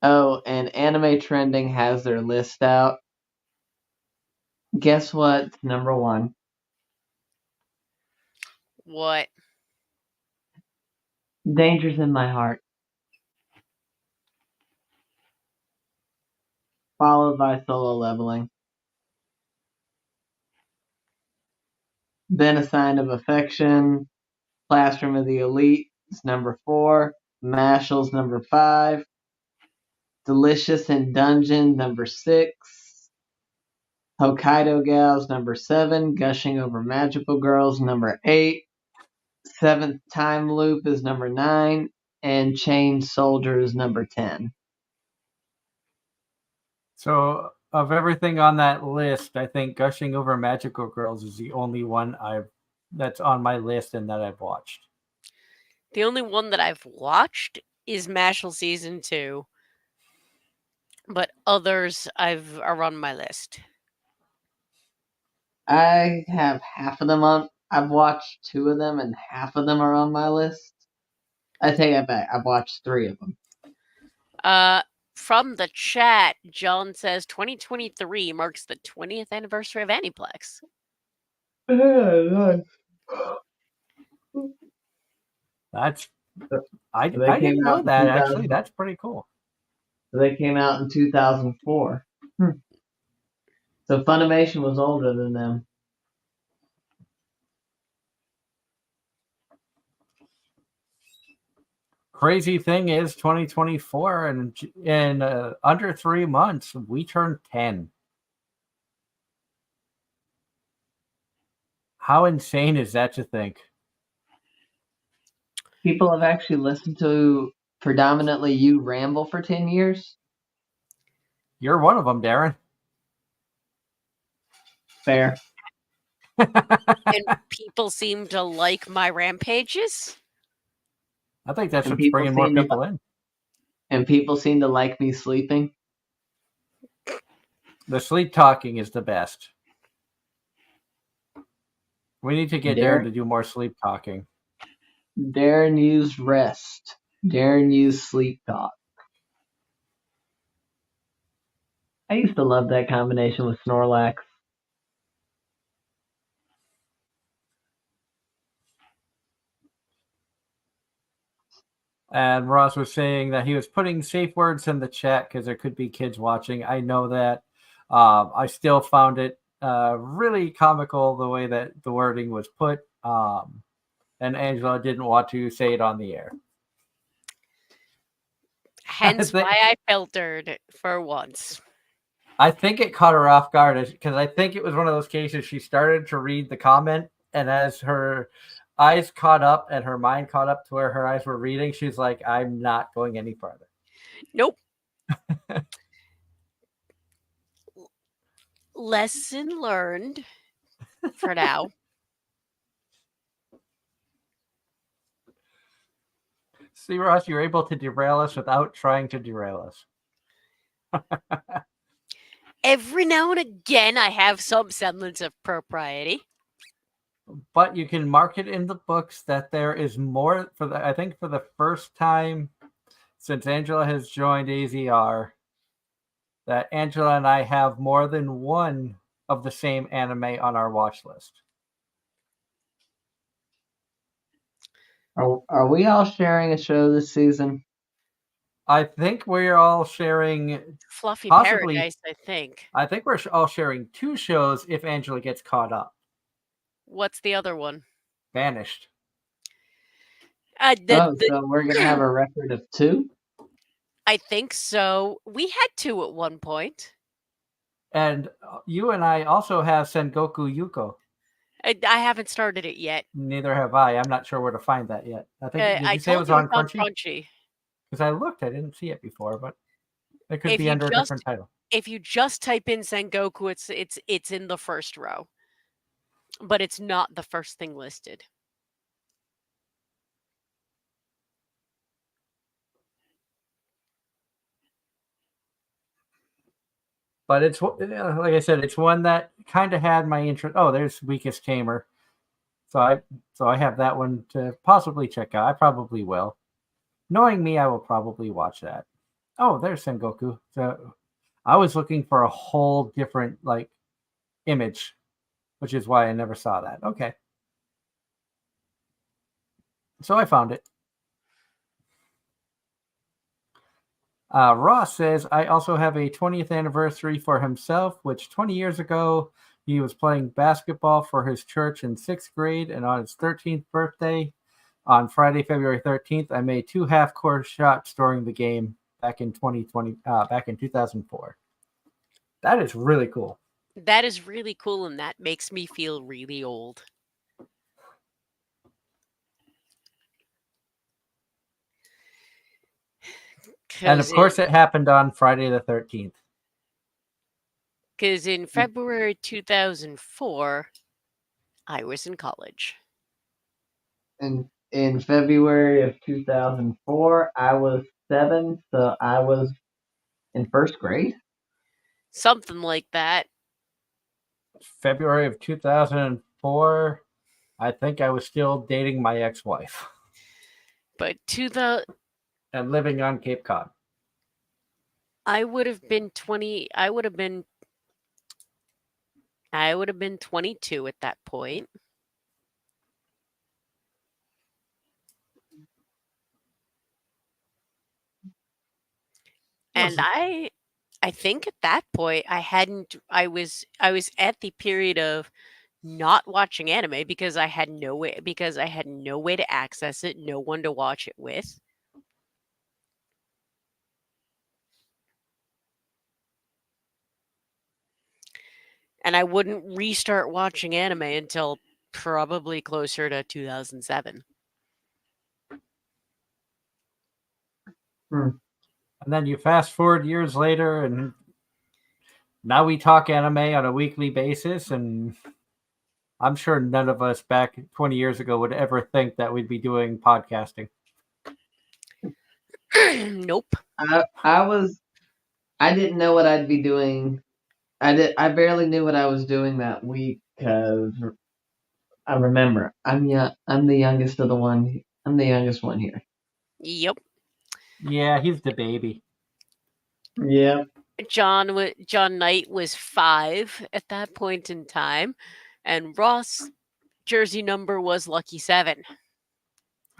Oh, and Anime Trending has their list out. Guess what? Number one. What? Danger's in My Heart. Followed by Solo Leveling. Then A Sign of Affection. Classroom of the Elite is number 4. Mashal's number 5. Delicious in Dungeon number 6. Hokkaido Gals number 7. Gushing Over Magical Girls number 8. Seventh Time Loop is number 9. And Chained Soldier is number 10. So, of everything on that list, I think Gushing Over Magical Girls is the only one that's on my list and that I've watched. The only one that I've watched is Mashal Season 2. But others are on my list. I have half of them on. I've watched 2 of them, and half of them are on my list. I take it back. I've watched 3 of them. From the chat, John says 2023 marks the 20th anniversary of Aniplex. That's I They came didn't out know in that 2000. actually. That's pretty cool. They came out in 2004. So Funimation was older than them. Crazy thing is 2024 and in under 3 months we turned 10. How insane is that to think? People have actually listened to predominantly you ramble for 10 years. You're one of them, Darren. Fair. And people seem to like my rampages. I think that's And what's people bringing more seem to- people in. And people seem to like me sleeping. The sleep talking is the best. We need to get Darren to do more sleep talking. Darren used rest. Darren used sleep talk. I used to love that combination with Snorlax. And Ross was saying that he was putting safe words in the chat because there could be kids watching. I know that. I still found it really comical the way that the wording was put. And Angela didn't want to say it on the air. Hence why I filtered for once. I think it caught her off guard because I think it was one of those cases she started to read the comment, and as her eyes caught up and her mind caught up to where her eyes were reading, she's like, I'm not going any farther. Nope. Lesson learned for now. See, Ross, you're able to derail us without trying to derail us. Every now and again, I have some semblance of propriety. But you can mark it in the books that there is more I think for the first time since Angela has joined AZR, that Angela and I have more than one of the same anime on our watch list. Are we all sharing a show this season? I think we're all sharing Fluffy possibly, Paradise, I think. I think we're all sharing 2 shows if Angela gets caught up. What's the other one? Vanished. So we're going to have a record of 2? I think so. We had 2 at one point. And you and I also have Sengoku Yuko. I haven't started it yet. Neither have I. I'm not sure where to find that yet. I think, did I you say it told was you on it's on Crunchy? Crunchy. Because I looked, I didn't see it before, but it could If be you under a different just title. if you just type in Sengoku, it's in the first row, but it's not the first thing listed. But it's like I said, it's one that kind of had my interest. Oh, there's Weakest Tamer. So I have that one to possibly check out. I probably will. Knowing me, I will probably watch that. Oh, there's Sengoku. So I was looking for a whole different like image, which is why I never saw that. Okay. So I found it. Ross says, I also have a 20th anniversary for himself, which 20 years ago he was playing basketball for his church in 6th grade, and on his 13th birthday, on Friday, February 13th, I made 2 half-court shots during the game back in 2004. That is really cool. That is really cool, and that makes me feel really old. And of course, it happened on Friday the 13th. Because in February 2004, I was in college. And in February of 2004, I was 7, so I was in 1st grade. Something like that. February of 2004, I think I was still dating my ex-wife But and living on Cape Cod. I would have been 22 at that point. And I think at that point I was at the period of not watching anime because I had no way to access it, no one to watch it with. And I wouldn't restart watching anime until probably closer to 2007. And then you fast forward years later, and now we talk anime on a weekly basis, and I'm sure none of us back 20 years ago would ever think that we'd be doing podcasting. Nope. I didn't know what I'd be doing. I barely knew what I was doing that week because I remember I'm the youngest of the one. I'm the youngest one here. Yep. Yeah, he's the baby. Yeah. John Knight was 5 at that point in time, and Ross' jersey number was lucky 7.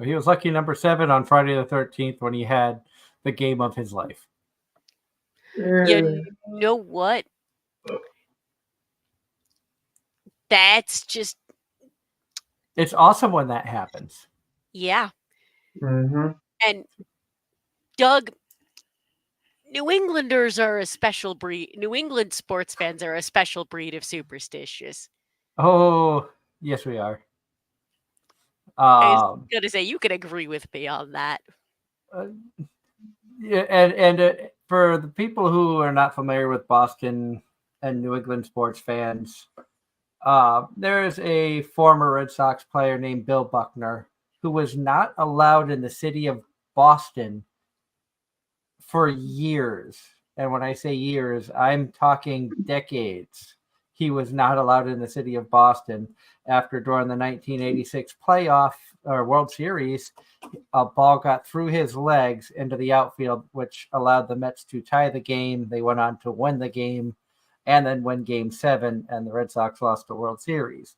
He was lucky number 7 on Friday the 13th when he had the game of his life. You know what? That's just... It's awesome when that happens. Yeah. Mm-hmm. And Doug, New Englanders are a special breed. New England sports fans are a special breed of superstitious. Oh, yes, we are. I was going to say, you can agree with me on that. Yeah, and for the people who are not familiar with Boston and New England sports fans, there is a former Red Sox player named Bill Buckner who was not allowed in the city of Boston for years. And when I say years, I'm talking decades. He was not allowed in the city of Boston after during the 1986 playoff or World Series, a ball got through his legs into the outfield, which allowed the Mets to tie the game. They went on to win the game and then win Game 7, and the Red Sox lost the World Series.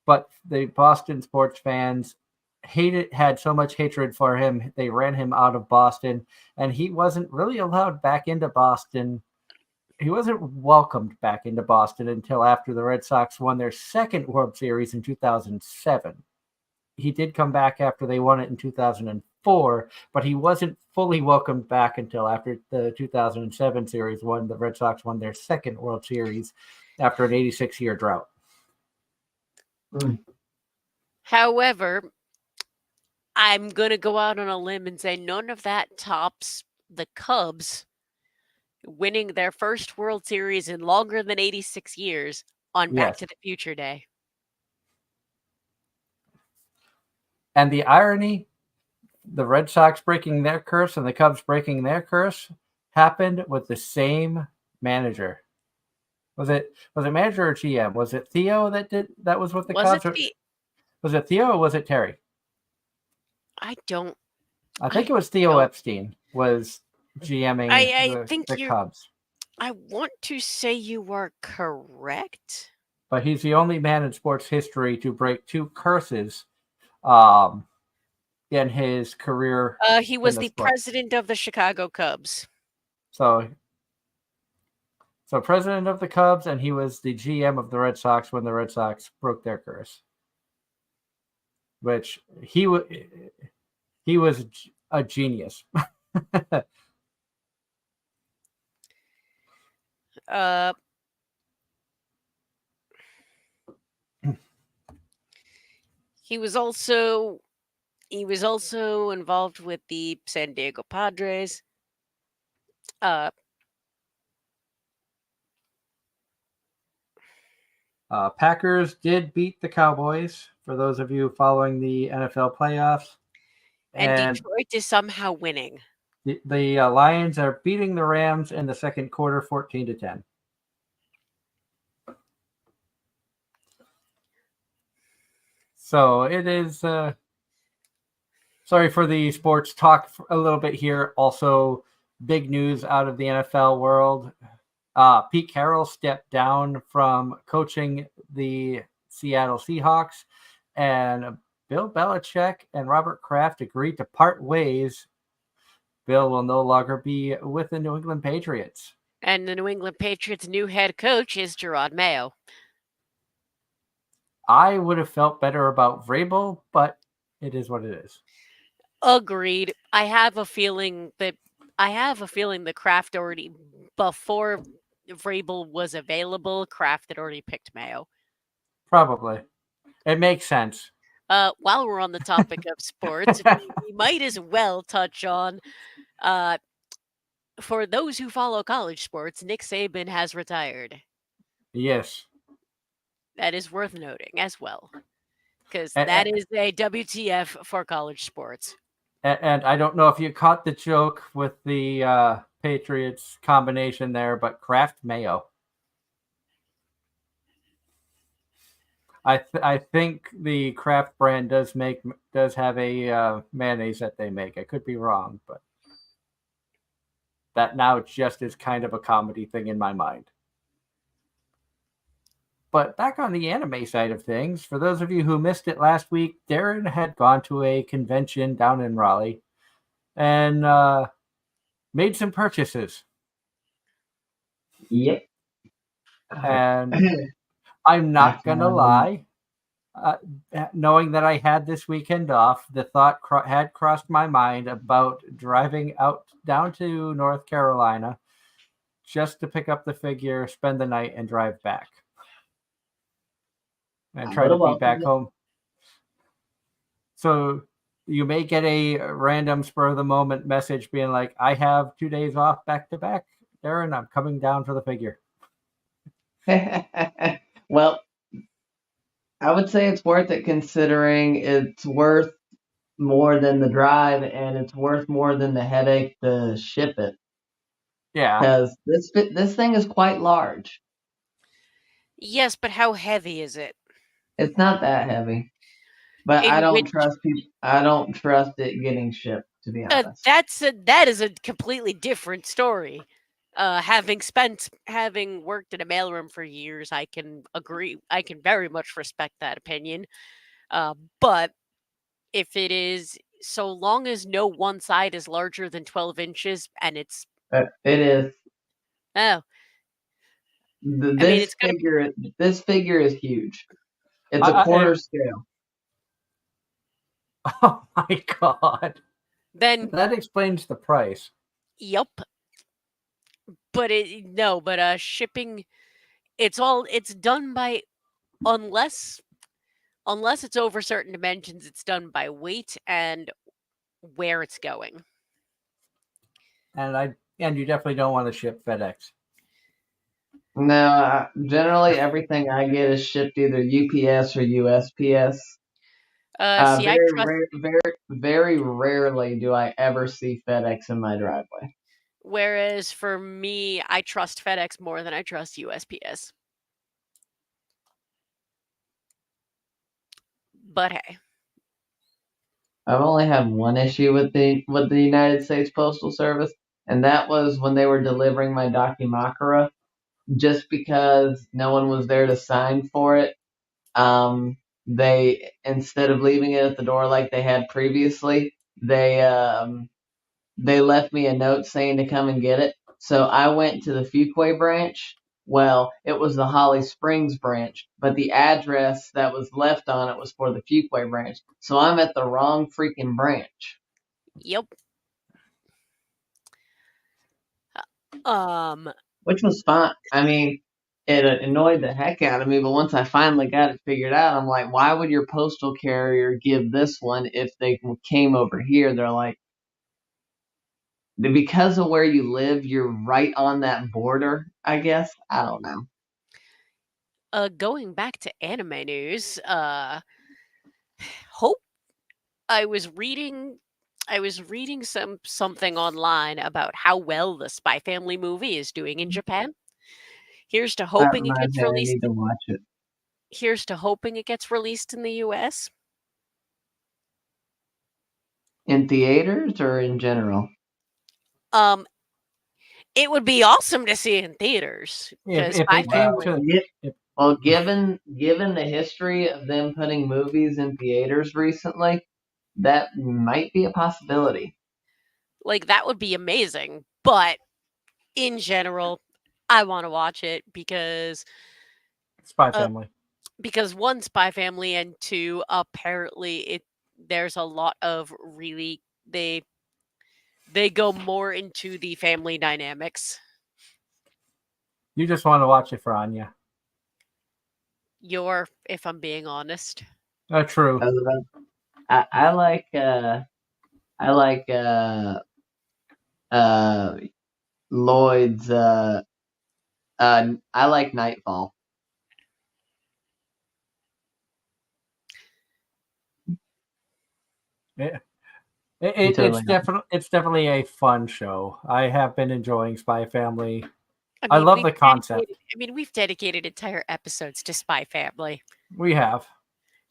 But the Boston sports fans had so much hatred for him, they ran him out of Boston, and he wasn't really allowed back into Boston. He wasn't welcomed back into Boston until after the Red Sox won their second World Series in 2007. He did come back after they won it in 2004, but he wasn't fully welcomed back until after the 2007 series when the Red Sox won their second World Series after an 86-year drought. However, I'm going to go out on a limb and say none of that tops the Cubs winning their first World Series in longer than 86 years on Back Yes. to the Future Day. And the irony, the Red Sox breaking their curse and the Cubs breaking their curse happened with the same manager. Was it manager or GM? Was it Theo that was with the Was it Cubs? the Was it Theo or was it Terry? I don't I think I it was Theo don't Epstein was GMing I think the you're Cubs. I want to say you are correct. But he's the only man in sports history to break two curses um, in his career He in was the the sport. president of the Chicago Cubs. So president of the Cubs, and he was the GM of the Red Sox when the Red Sox broke their curse. Which he was a genius. Uh, he was also involved with the San Diego Padres. Packers did beat the Cowboys, for those of you following the NFL playoffs. And And Detroit is somehow winning. the Lions are beating the Rams in the second quarter, 14-10. So it is. Sorry for the sports talk a little bit here. Also, big news out of the NFL world. Pete Carroll stepped down from coaching the Seattle Seahawks, and Bill Belichick and Robert Kraft agreed to part ways. Bill will no longer be with the New England Patriots. And the New England Patriots' new head coach is Gerard Mayo. I would have felt better about Vrabel, but it is what it is. Agreed. I have a feeling the Kraft already, before Vrabel was available, Kraft had already picked Mayo. Probably. It makes sense. While we're on the topic of sports, we might as well touch on, for those who follow college sports, Nick Saban has retired. Yes. That is worth noting as well, because that is a WTF for college sports. And I don't know if you caught the joke with the Patriots combination there, but Kraft Mayo. I think the Kraft brand does have a mayonnaise that they make. I could be wrong, but that now just is kind of a comedy thing in my mind. But back on the anime side of things, for those of you who missed it last week, Darren had gone to a convention down in Raleigh and made some purchases. Yep. And I'm not going to lie. Knowing that I had this weekend off, the thought had crossed my mind about driving out down to North Carolina just to pick up the figure, spend the night, and drive back. And try to be back home. So you may get a random spur of the moment message being like, I have 2 days off back to back, Darren, I'm coming down for the figure. Well, I would say it's worth it, considering it's worth more than the drive, and it's worth more than the headache to ship it. Yeah. Because this thing is quite large. Yes, but how heavy is it? It's not that heavy. But I don't trust it getting shipped, to be honest. That is a completely different story. Having worked in a mailroom for years, I can agree. I can very much respect that opinion. But if it is, so long as no one side is larger than 12 inches, and it's It is. Oh, This figure is huge. It's a quarter scale. Oh my god! Then that explains the price. Yep. But shipping, it's done by, unless Unless it's over certain dimensions, it's done by weight and where it's going. And you definitely don't want to ship FedEx. No, generally everything I get is shipped either UPS or USPS. See, I trust. Very rarely do I ever see FedEx in my driveway. Whereas for me, I trust FedEx more than I trust USPS. But hey, I've only had one issue with the United States Postal Service, and that was when they were delivering my Dakimakura. Just because no one was there to sign for it, they, instead of leaving it at the door like they had previously, they left me a note saying to come and get it. So I went to the Fuquay branch. Well, it was the Holly Springs branch, but the address that was left on it was for the Fuquay branch. So I'm at the wrong freaking branch, yep. Um, which was fine. I mean, it annoyed the heck out of me, but once I finally got it figured out, I'm like, why would your postal carrier give this one if they came over here? They're like, because of where you live, you're right on that border, I guess. I don't know. going back to anime news, hope I was reading something online about how well the Spy Family movie is doing in Japan. Here's to That hoping it reminds gets me, I released. need to watch it. Here's to hoping it gets released in the US. In theaters or in general? Um, it would be awesome to see in theaters because If Spy it came Well, Family. to, yeah, well, given the history of them putting movies in theaters recently, that might be a possibility. Like that would be amazing, but in general, I want to watch it Spy uh, Family. because one, Spy Family, and two, apparently there's a lot of really they go more into the family dynamics. You just want to watch it for Anya. If I'm being honest. True. I like I like uh Lloyd's I like Nightfall. It, I'm totally it's definitely a fun show. I have been enjoying Spy Family. I I mean, love the concept. we've dedicated entire episodes to Spy Family. We have.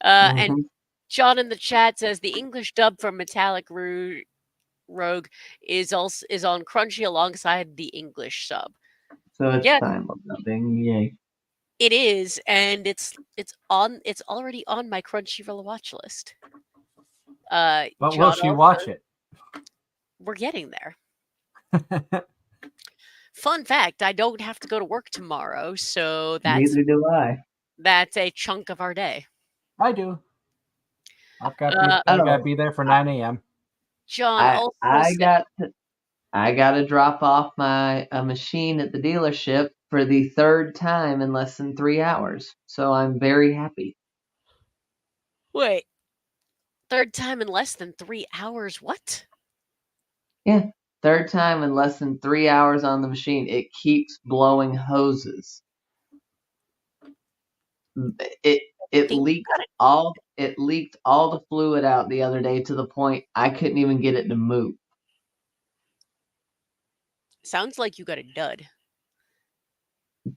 And Mhm. John in the chat says the English dub for Metallic Rogue is on Crunchy alongside the English sub. So it's Yeah, simuldubbing, yay. it is, and it's already on my Crunchyroll watch list. But will John she also, watch it? we're getting there. Fun fact, I don't have to go to work tomorrow, so Neither do I. that's a chunk of our day. I do. Uh, I gotta be there for 9 a.m. John I also I said, got I got to drop off my a machine at the dealership for the third time in less than 3 hours. So I'm very happy. wait, third time in less than 3 hours? What? Yeah, third time in less than 3 hours on the machine. It keeps blowing hoses. It it Think leaked it leaked all the fluid out the other day to the point I couldn't even get it to move. sounds like you got a dud.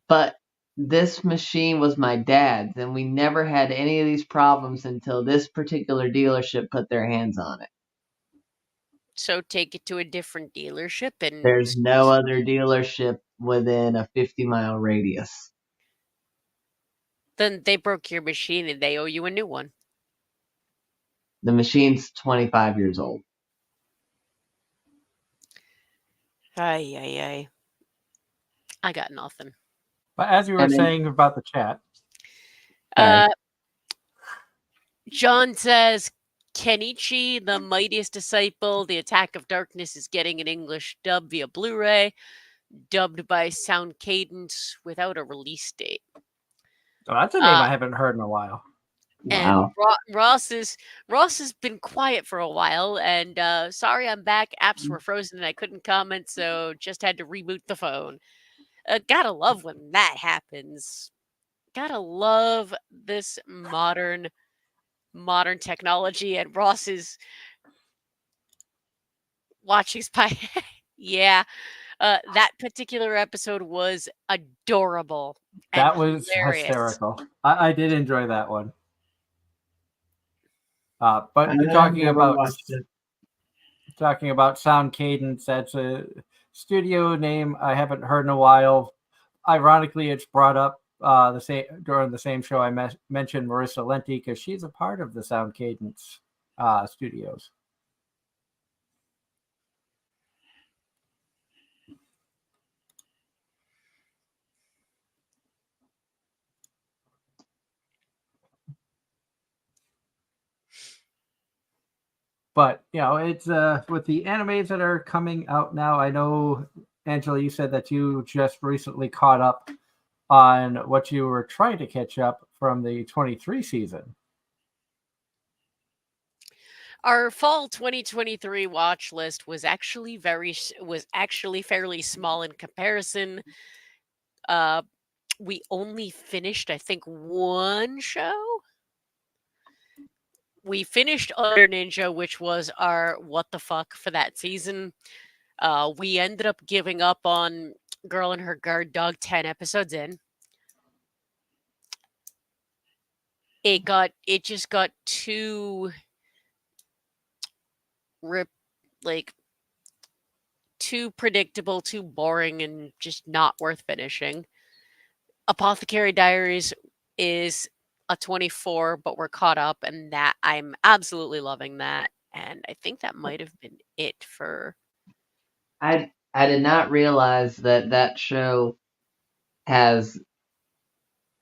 But this machine was my dad's, and we never had any of these problems until this particular dealership put their hands on it. So take it to a different dealership and There's no other dealership within a 50-mile radius. then they broke your machine and they owe you a new one. The machine's 25 years old. Ay, ay, ay. I got nothing. But as you were And then, saying about the chat, sorry. John says, Kenichi, the mightiest disciple, the Attack of Darkness is getting an English dub via Blu-ray, dubbed by Sound Cadence without a release date. oh, that's a name I haven't heard in a while. And Wow. Ross has been quiet for a while, and sorry I'm back. Apps were frozen and I couldn't comment, so just had to reboot the phone. Gotta love when that happens. Gotta love this modern technology, and Ross is watching Spy. Yeah, that particular episode was adorable and That was hilarious. hysterical. I did enjoy that one. But I've never watched it. talking about Sound Cadence, that's a studio name I haven't heard in a while. Ironically, it's brought up the same during the same show I mentioned Marissa Lenti because she's a part of the Sound Cadence studios. But it's with the animes that are coming out now. I know, Angela, you said that you just recently caught up on what you were trying to catch up from the 23 season. Our fall 2023 watch list was actually fairly small in comparison. Uh, we only finished, I think, one show. We finished Under Ninja, which was our what the fuck for that season. We ended up giving up on Girl and Her Guard Dog 10 episodes in. It just got too too predictable, too boring, and just not worth finishing. Apothecary Diaries is a 24, but we're caught up, and that I'm absolutely loving that. And I think that might have been it for. I did not realize that show has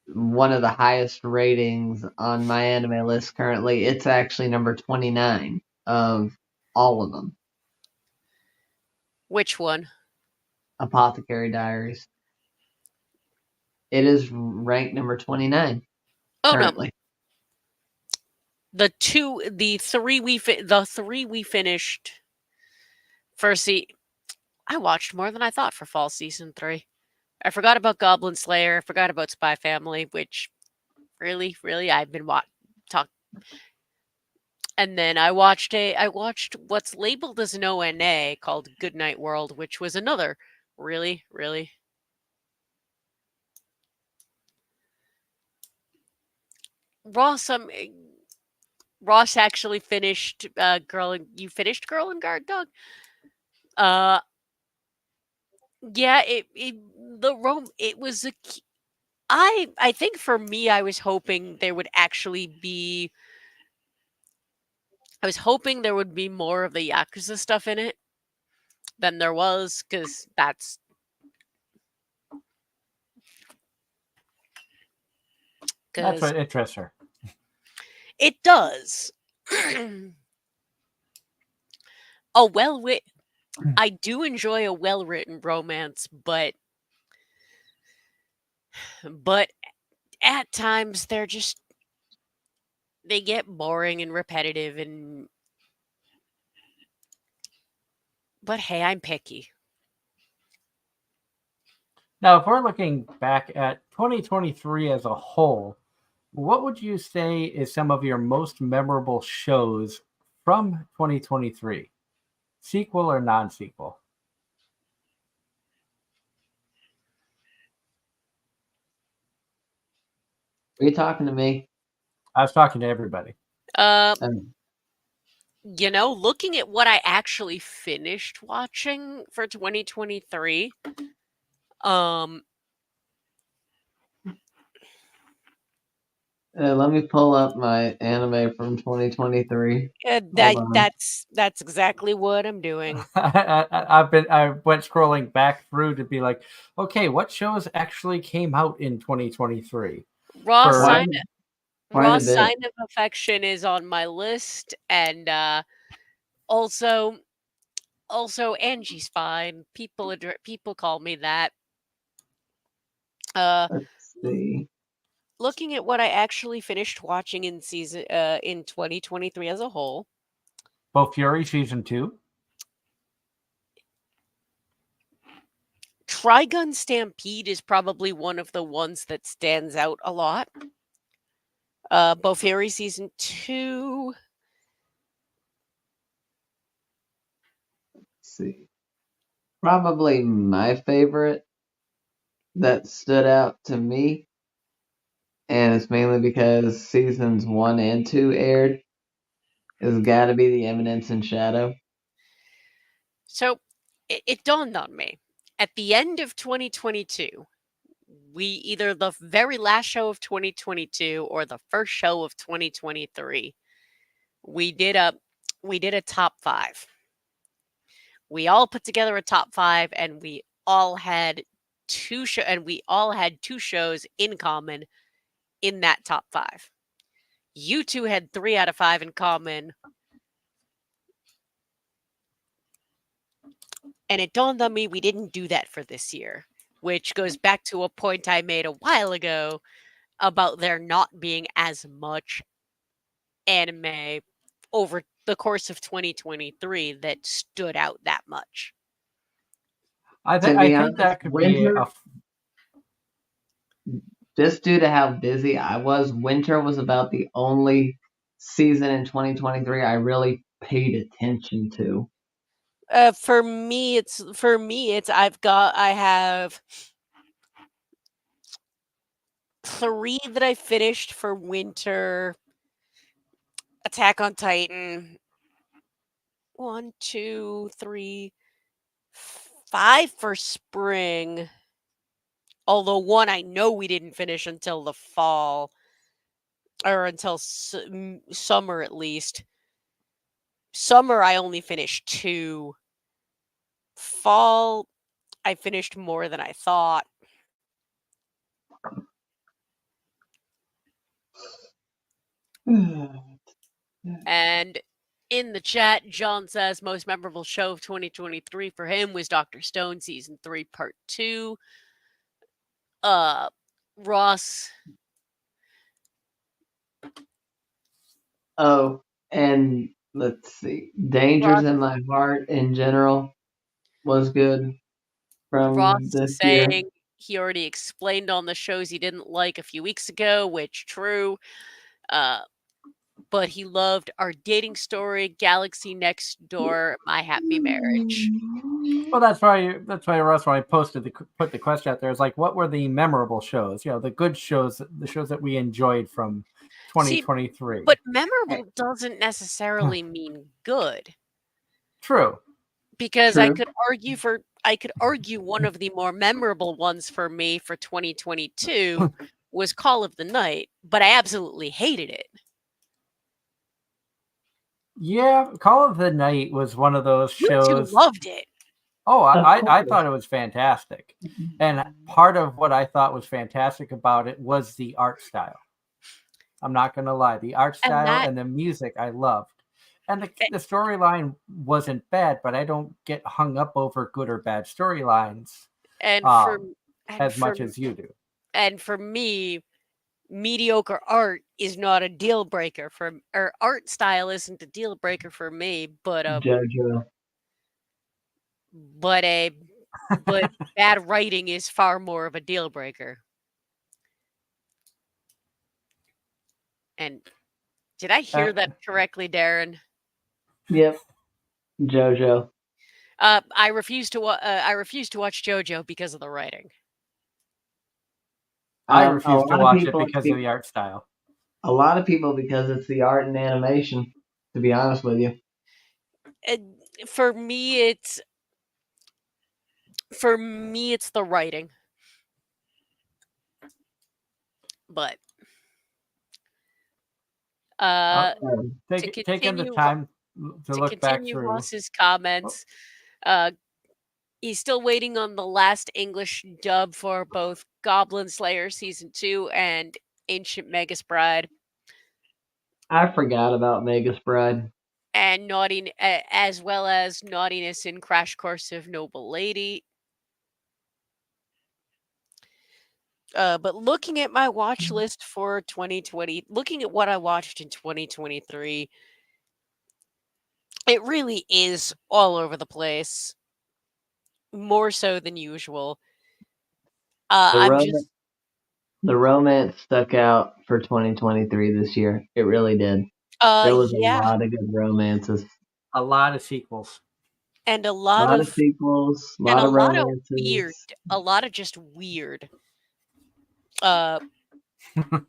one of the highest ratings on my anime list currently. It's actually number 29 of all of them. Which one? Apothecary Diaries. It is ranked number 29 Oh currently. no, the three we finished first. I watched more than I thought for fall season 3. I forgot about Goblin Slayer. I forgot about Spy Family, which really, I've been talk. And then I watched what's labeled as an ONA called Goodnight World, which was another really. Ross, Ross actually finished you finished Girl and Guard Dog? Yeah, it was I think for me I was hoping there would be more of the Yakuza stuff in it than there was, because that's That's what interests her. It does. I do enjoy a well-written romance, but at times they get boring and repetitive, but hey, I'm picky. Now, if we're looking back at 2023 as a whole, what would you say is some of your most memorable shows from 2023? Sequel or non-sequel? Are you talking to me? I was talking to everybody. Looking at what I actually finished watching for 2023, let me pull up my anime from 2023. that's exactly what I'm doing. I went scrolling back through to be like, okay, what shows actually came out in 2023? Raw Quite a Sign bit. of Affection is on my list, and also Angie's Fine. People call me that. Let's see. looking at what I actually finished watching in 2023 as a whole, Both Fury season 2. Trigun Stampede is probably one of the ones that stands out a lot. Bofuri season 2. Let's see. Probably my favorite that stood out to me, and it's mainly because seasons 1 and 2 aired, has got to be The Eminence in Shadow. So it dawned on me at the end of 2022, we either the very last show of 2022 or the first show of 2023, we did a top 5. We all put together a top 5, and we all had two shows in common in that top 5. You two had 3 out of 5 in common. And it dawned on me we didn't do that for this year, which goes back to a point I made a while ago about there not being as much anime over the course of 2023 that stood out that much. I To think be I think honest, that could be Winter, a just due to how busy I was, Winter was about the only season in 2023 I really paid attention to. For me, it's I have 3 that I finished for winter. Attack on Titan. 1, 2, 3, 5 for spring. Although one I know we didn't finish until the fall, or until summer at least. Summer I only finished 2. Fall I finished more than I thought. And in the chat, John says most memorable show of 2023 for him was Dr. Stone season 3 part 2. Ross. Oh, and let's see. Dangers Ross, in My Heart in general was good from Ross this is year. saying he already explained on the shows he didn't like a few weeks ago, which true. But he loved Our Dating Story, Galaxy Next Door, My Happy Marriage. well. That's why Russ, when I put the question out there, is like, what were the memorable shows? You know, the good shows, the shows that we enjoyed from See, 2023. but memorable doesn't necessarily mean good. True. Because True. I could argue one of the more memorable ones for me for 2022 was Call of the Night, but I absolutely hated it. Yeah, Call of the Night was one of those You two shows. loved it. Oh, Of I course. thought it was fantastic. And part of what I thought was fantastic about it was the art style. I'm not going to lie. The art And style that and the music I loved. And Eh the storyline wasn't bad, but I don't get hung up over good or bad storylines and for as much as you do. and for me, mediocre art is not a deal breaker or art style isn't a deal breaker for me, but JoJo. but bad writing is far more of a deal breaker. And did I hear that correctly, Darren? Yep. JoJo. I refuse to watch JoJo because of the writing. I A refuse to lot of watch it people, because of the art style. a lot of people because it's the art and animation. To be honest with you, For me, it's the writing. But Taking the time to look back continue through. Ross's comments, he's still waiting on the last English dub for both Goblin Slayer Season 2 and Ancient Magus Bride. I forgot about Magus Bride. And as well as Naughtiness in Crash Course of Noble Lady. But looking at my watch list for 2020, looking at what I watched in 2023, it really is all over the place, more so than usual. The I'm rom- just, the romance stuck out for 2023 this year. It really did. There was a yeah, lot of good romances, A lot of sequels. and a a lot lot of of, sequels, a and lot a of lot of weird, romances. a lot of just weird. Uh,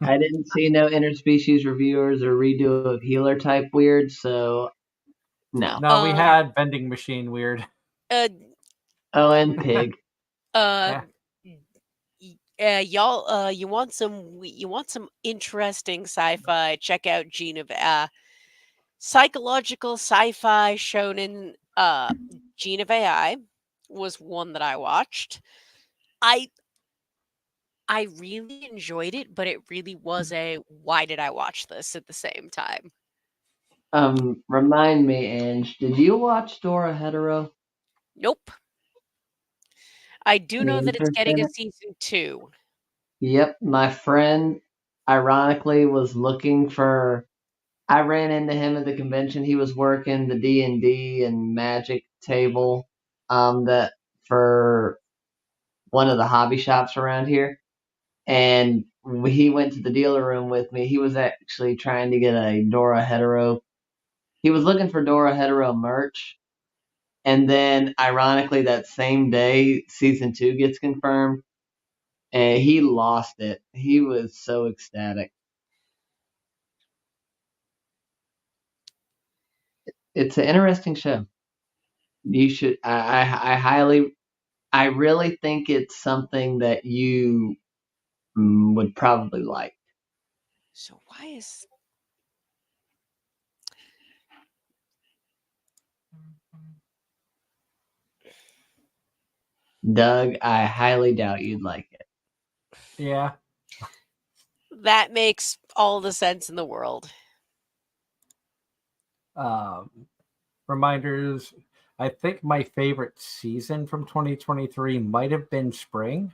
I didn't see no interspecies reviewers or redo of healer type weird, so no. No, we had vending machine weird. uh, Oh, and pig. uh, Yeah. y'all, you want some interesting sci-fi? Check out psychological sci-fi shonen. Gene of AI was one that I watched. I I really enjoyed it, but it really was a why did I watch this at the same time? Remind me, Ange, did you watch Dora Hetero? Nope. I do Any know that it's interest getting in a it? season 2. Yep, my friend ironically was looking for. I ran into him at the convention. He was working the D&D and Magic table, that for one of the hobby shops around here, and he went to the dealer room with me. He was actually trying to get a Dora Hetero. He was looking for Dora Hetero merch, and then ironically that same day, season 2 gets confirmed, and he lost it. He was so ecstatic. It's an interesting show. You should. I highly. I really think it's something that you would probably like. So why is Doug, I highly doubt you'd like it. Yeah. that makes all the sense in the world. Um, reminders. I think my favorite season from 2023 might have been spring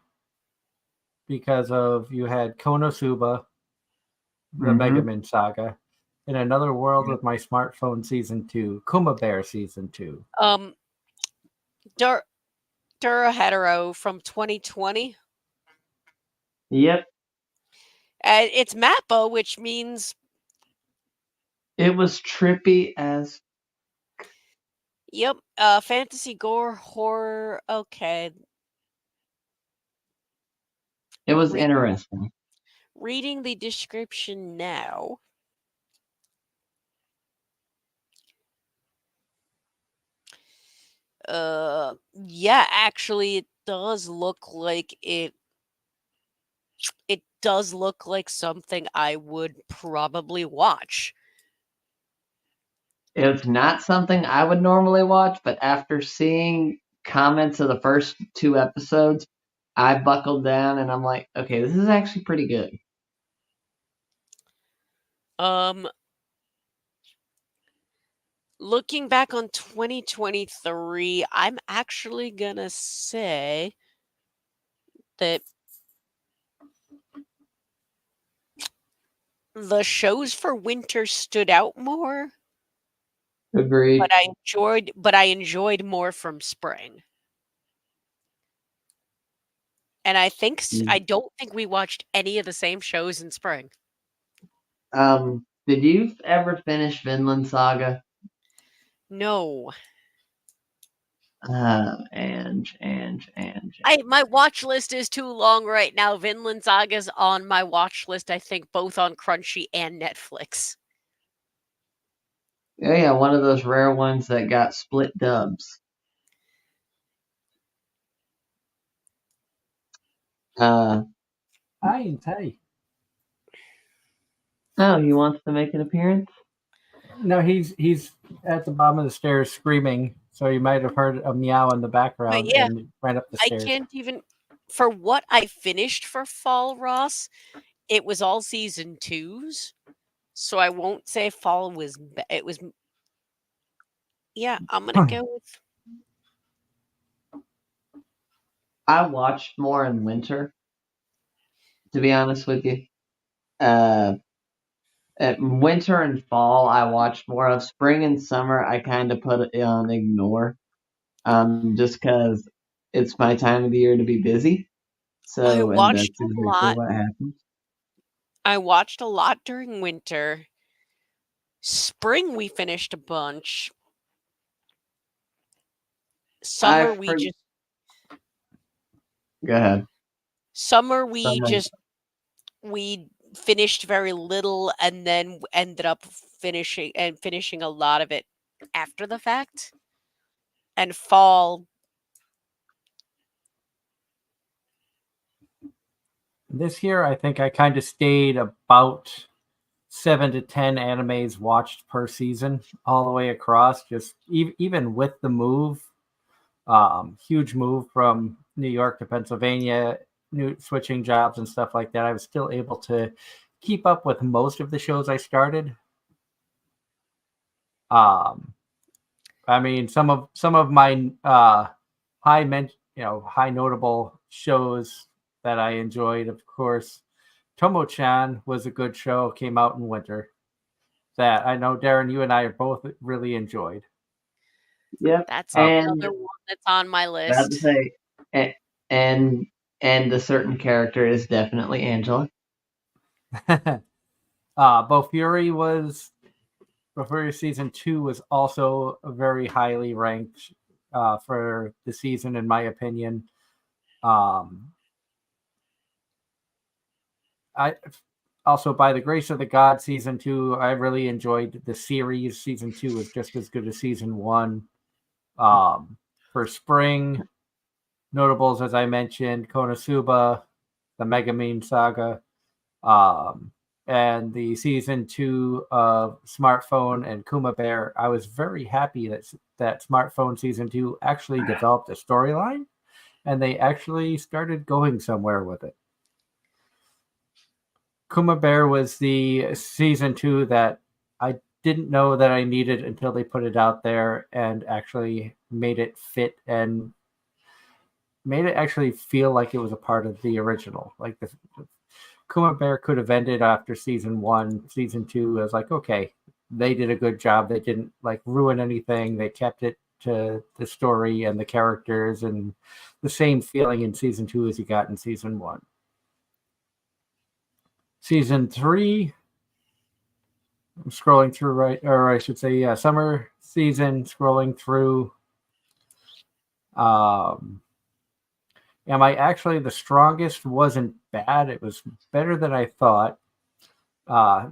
because of you had Konosuba, the Mega Mm-hmm. Man saga, in Another World with My Smartphone season 2, Kuma Bear season 2. Um, Dur- Dura Hetero from 2020. Yep, It's Mappa, which means it was trippy as. yep, fantasy gore horror. Okay, It was Re- interesting. reading the description now. Yeah, actually, it does look like it. It does look like something I would probably watch. It's not something I would normally watch, but after seeing comments of the first 2 episodes, I buckled down and I'm like, okay, this is actually pretty good. Um, looking back on 2023, I'm actually gonna say that the shows for winter stood out more, Agreed. but I enjoyed more from spring. And I don't think we watched any of the same shows in spring. Did you ever finish Vinland Saga? No. Ange. My watch list is too long right now. Vinland Saga's on my watch list, I think, both on Crunchy and Netflix. Yeah, one of those rare ones that got split dubs. Uh, I ain't tell. oh, he wants to make an appearance? No, he's at the bottom of the stairs screaming. So you might have heard a meow in the But background yeah, and ran up the I stairs. can't even. For what I finished for Fall Ross, it was all season twos. So I won't say Fall was. It was. Yeah, I'm going to go with. I watched more in winter. to be honest with you. At winter and fall, I watched more of. Spring and summer, I kind of put it on ignore, just because it's my time of the year to be busy. I So, and watched that's a exactly lot. what happens. I watched a lot during winter. Spring, we finished a bunch. Summer, I we for, just Go ahead. summer we Summer. just we finished very little, and then ended up finishing a lot of it after the fact. And fall, This year, I think I kind of stayed about 7 to 10 animes watched per season all the way across. Just even with the move, huge move from New York to Pennsylvania, new switching jobs and stuff like that. I was still able to keep up with most of the shows I started. Um, I mean, some of my high notable shows that I enjoyed, of course. Tomo-chan was a good show. Came out in winter. That I know, Darren, you and I both really enjoyed. Yep. that's And another one that's on my about to list. say, and and the certain character is definitely Angela. Bofuri was Bofuri season 2 was also very highly ranked for the season, in my opinion. I also, by the grace of the God, season 2, I really enjoyed the series. Season 2 was just as good as season 1. For spring, notables, as I mentioned, Konosuba, the Megumin saga, um, and the season 2 of Smartphone and Kuma Bear. I was very happy that Smartphone season 2 actually developed a storyline, and they actually started going somewhere with it. Kuma Bear was the season 2 that I didn't know that I needed until they put it out there and actually made it fit and made it actually feel like it was a part of the original. Like the Kuma Bear could have ended after season 1. Season 2 was like, okay, they did a good job. They didn't like ruin anything. They kept it to the story and the characters and the same feeling in season 2 as you got in season 1. Season 3, I'm scrolling through or I should say, summer season, scrolling through. Um, Am I actually the strongest? Wasn't bad. It was better than I thought.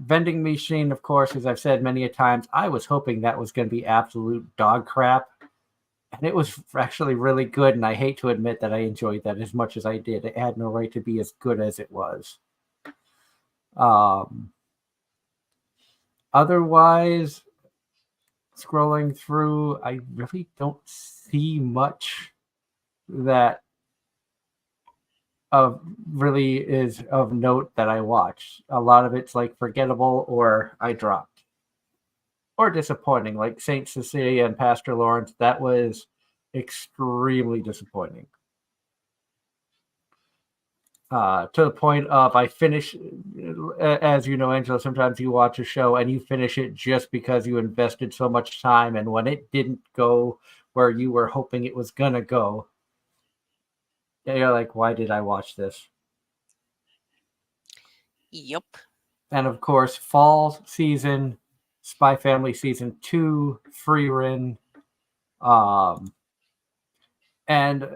Vending machine, of course, as I've said many a times, I was hoping that was going to be absolute dog crap. And it was actually really good. And I hate to admit that I enjoyed that as much as I did. It had no right to be as good as it was. Otherwise, scrolling through, I really don't see much that of really is of note that I watched. A lot of it's like forgettable or I dropped or disappointing, like Saint Cecilia and Pastor Lawrence. That was extremely disappointing. To the point of I finish, as you know, Angela, sometimes you watch a show and you finish it just because you invested so much time, and when it didn't go where you were hoping it was gonna go, you're like, why did I watch this? Yep. And of course, fall season, Spy Family season 2, Frieren, um, and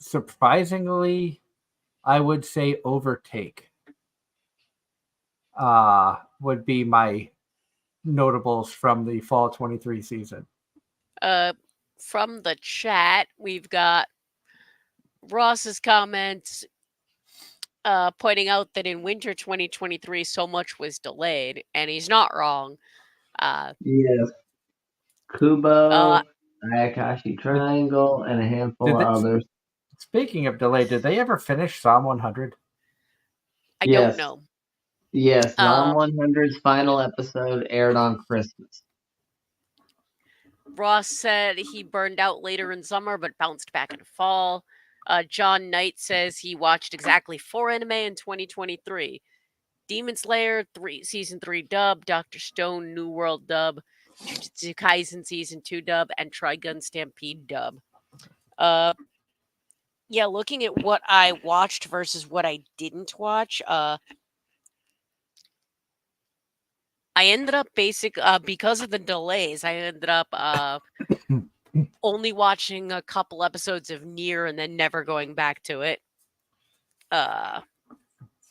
surprisingly, I would say Overtake would be my notables from the fall 23 season. From the chat, we've got Ross's comments pointing out that in winter 2023, so much was delayed, and he's not wrong. Yes. Uh, Kubo, Ayakashi Triangle, and a handful of others. Speaking of delay, did they ever finish Psalm 100? I don't Yes. know. Yes, Psalm 100's final episode aired on Christmas. Ross said he burned out later in summer, but bounced back in fall. John Knight says he watched exactly 4 anime in 2023. Demon Slayer season 3 dub, Doctor Stone New World dub, Jujutsu Kaisen season 2 dub, and Trigun Stampede dub. Yeah, looking at what I watched versus what I didn't watch, I ended up because of the delays, I ended up only watching a couple episodes of Nier and then never going back to it. So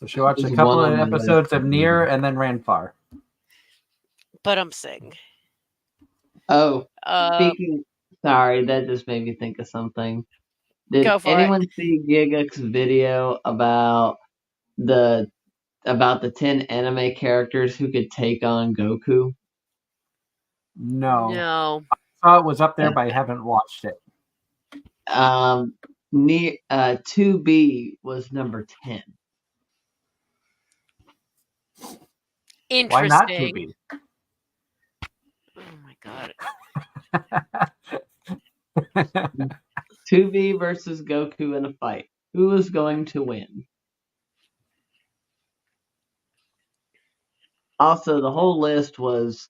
she watched a There's couple one of on the episodes list. of Nier and then ran far. But I'm saying, Oh, uh, speaking. Sorry, that just made me think of something. Did go for it. anyone see Gigak's video about the 10 anime characters who could take on Goku? No. No. I saw it was up there, but I haven't watched it. Near 2B was number 10. Why not Interesting. 2B? Oh my god. 2B versus Goku in a fight. Who is going to win? Also, the whole list was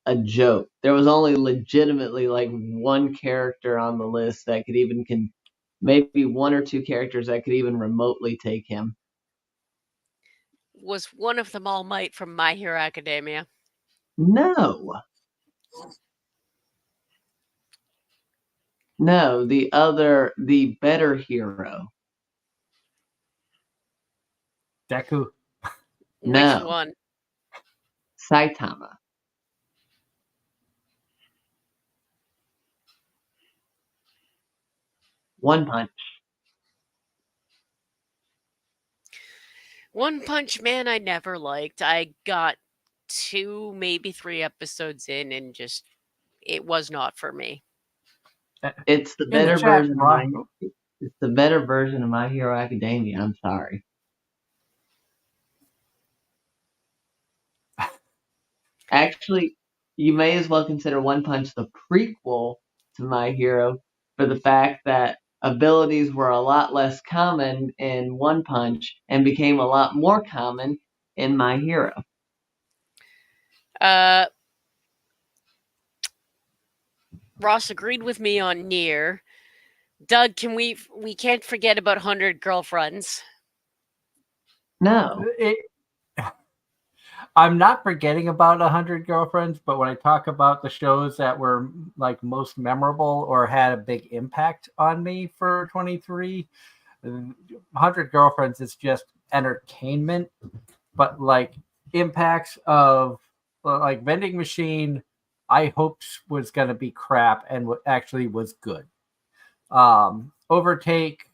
a joke. There was only legitimately like one character on the list that could even maybe one or two characters that could even remotely take him. Was one of them All Might from My Hero Academia? No. No, the better hero. Deku. Which No. one? Saitama. One Punch. One Punch Man I never liked. I got 2, maybe 3 episodes in and just it was not for me. It's the In the better chat, version of Ron. It's the better version of My Hero Academia. I'm sorry. Actually, you may as well consider One Punch the prequel to My Hero for the fact that abilities were a lot less common in One Punch and became a lot more common in My Hero. Ross agreed with me on Nier. Doug, we can't forget about 100 Girlfriends. No. I'm not forgetting about 100 Girlfriends, but when I talk about the shows that were like most memorable or had a big impact on me for 23, 100 Girlfriends is just entertainment, but like impacts of like Vending Machine, I hoped was going to be crap and actually was good. Overtake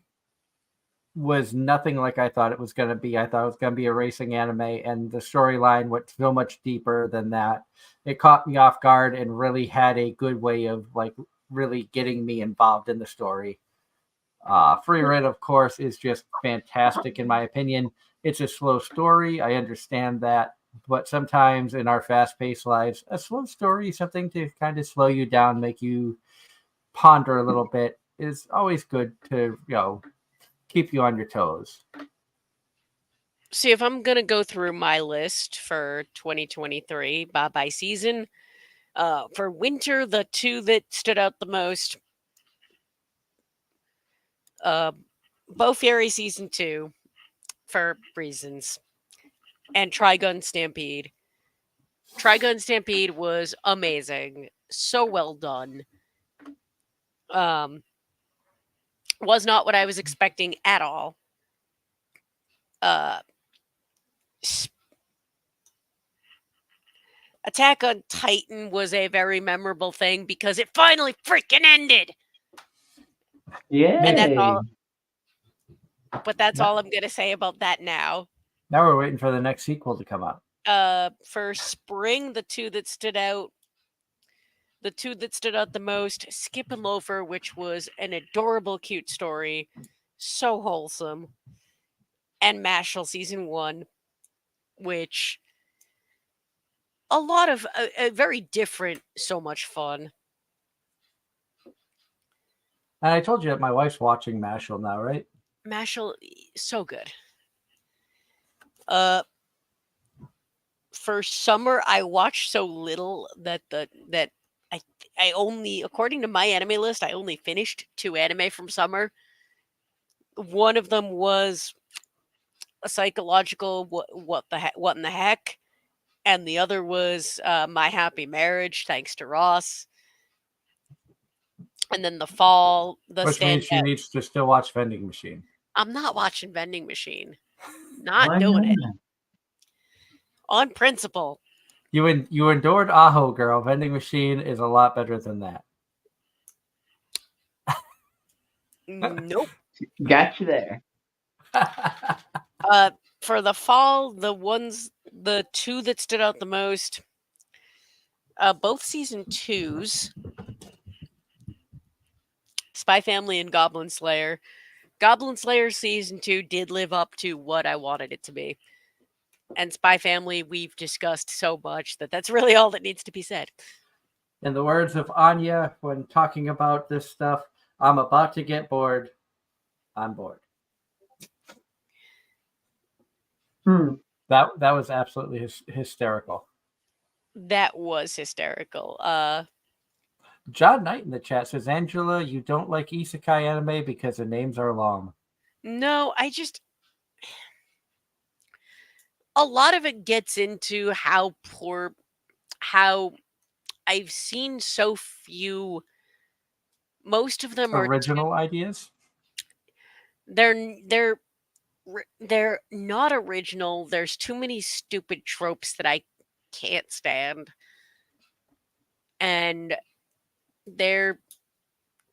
was nothing like I thought it was going to be. I thought it was going to be a racing anime, and the storyline went so much deeper than that. It caught me off guard and really had a good way of like really getting me involved in the story. Free Ride, of course, is just fantastic in my opinion. It's a slow story. I understand that, but sometimes in our fast-paced lives, a slow story, something to kind of slow you down, make you ponder a little bit, is always good to keep you on your toes. See, if I'm going to go through my list for 2023 by season, for winter, the 2 that stood out the most, Bo Fairy Season 2, for reasons, and Trigun Stampede. Trigun Stampede was amazing. So well done. Was not what I was expecting at all. Attack on Titan was a very memorable thing because it finally freaking ended. Yeah. And that's all. But that's all I'm gonna say about that now. Now we're waiting for the next sequel to come out. For spring, the two that stood out the most, Skip and Loafer, which was an adorable, cute story, so wholesome, and Mashal Season 1, which a lot of very different, so much fun. And I told you that my wife's watching Mashal now, right? Mashal, so good. Uh, for summer, I watched so little that I I only, according to my anime list, I only finished 2 anime from summer. One of them was a psychological what in the heck, and the other was My Happy Marriage, thanks to Ross. And then the fall, the Which means she standout. needs to still watch Vending Machine. I'm not watching Vending Machine. Not Why doing it not? on principle. You endured Aho, girl. Vending Machine is a lot better than that. Nope. Got you there. For the fall, the 2 that stood out the most, both season 2s, Spy Family and Goblin Slayer. Goblin Slayer season 2 did live up to what I wanted it to be. And Spy Family, we've discussed so much that's really all that needs to be said. In the words of Anya, when talking about this stuff, I'm about to get bored. I'm bored. That was absolutely hysterical. That was hysterical. John Knight in the chat says, Angela, you don't like isekai anime because the names are long. No, a lot of it gets into how I've seen so few. Most of them are Original ideas? they're not original. There's too many stupid tropes that I can't stand. And they're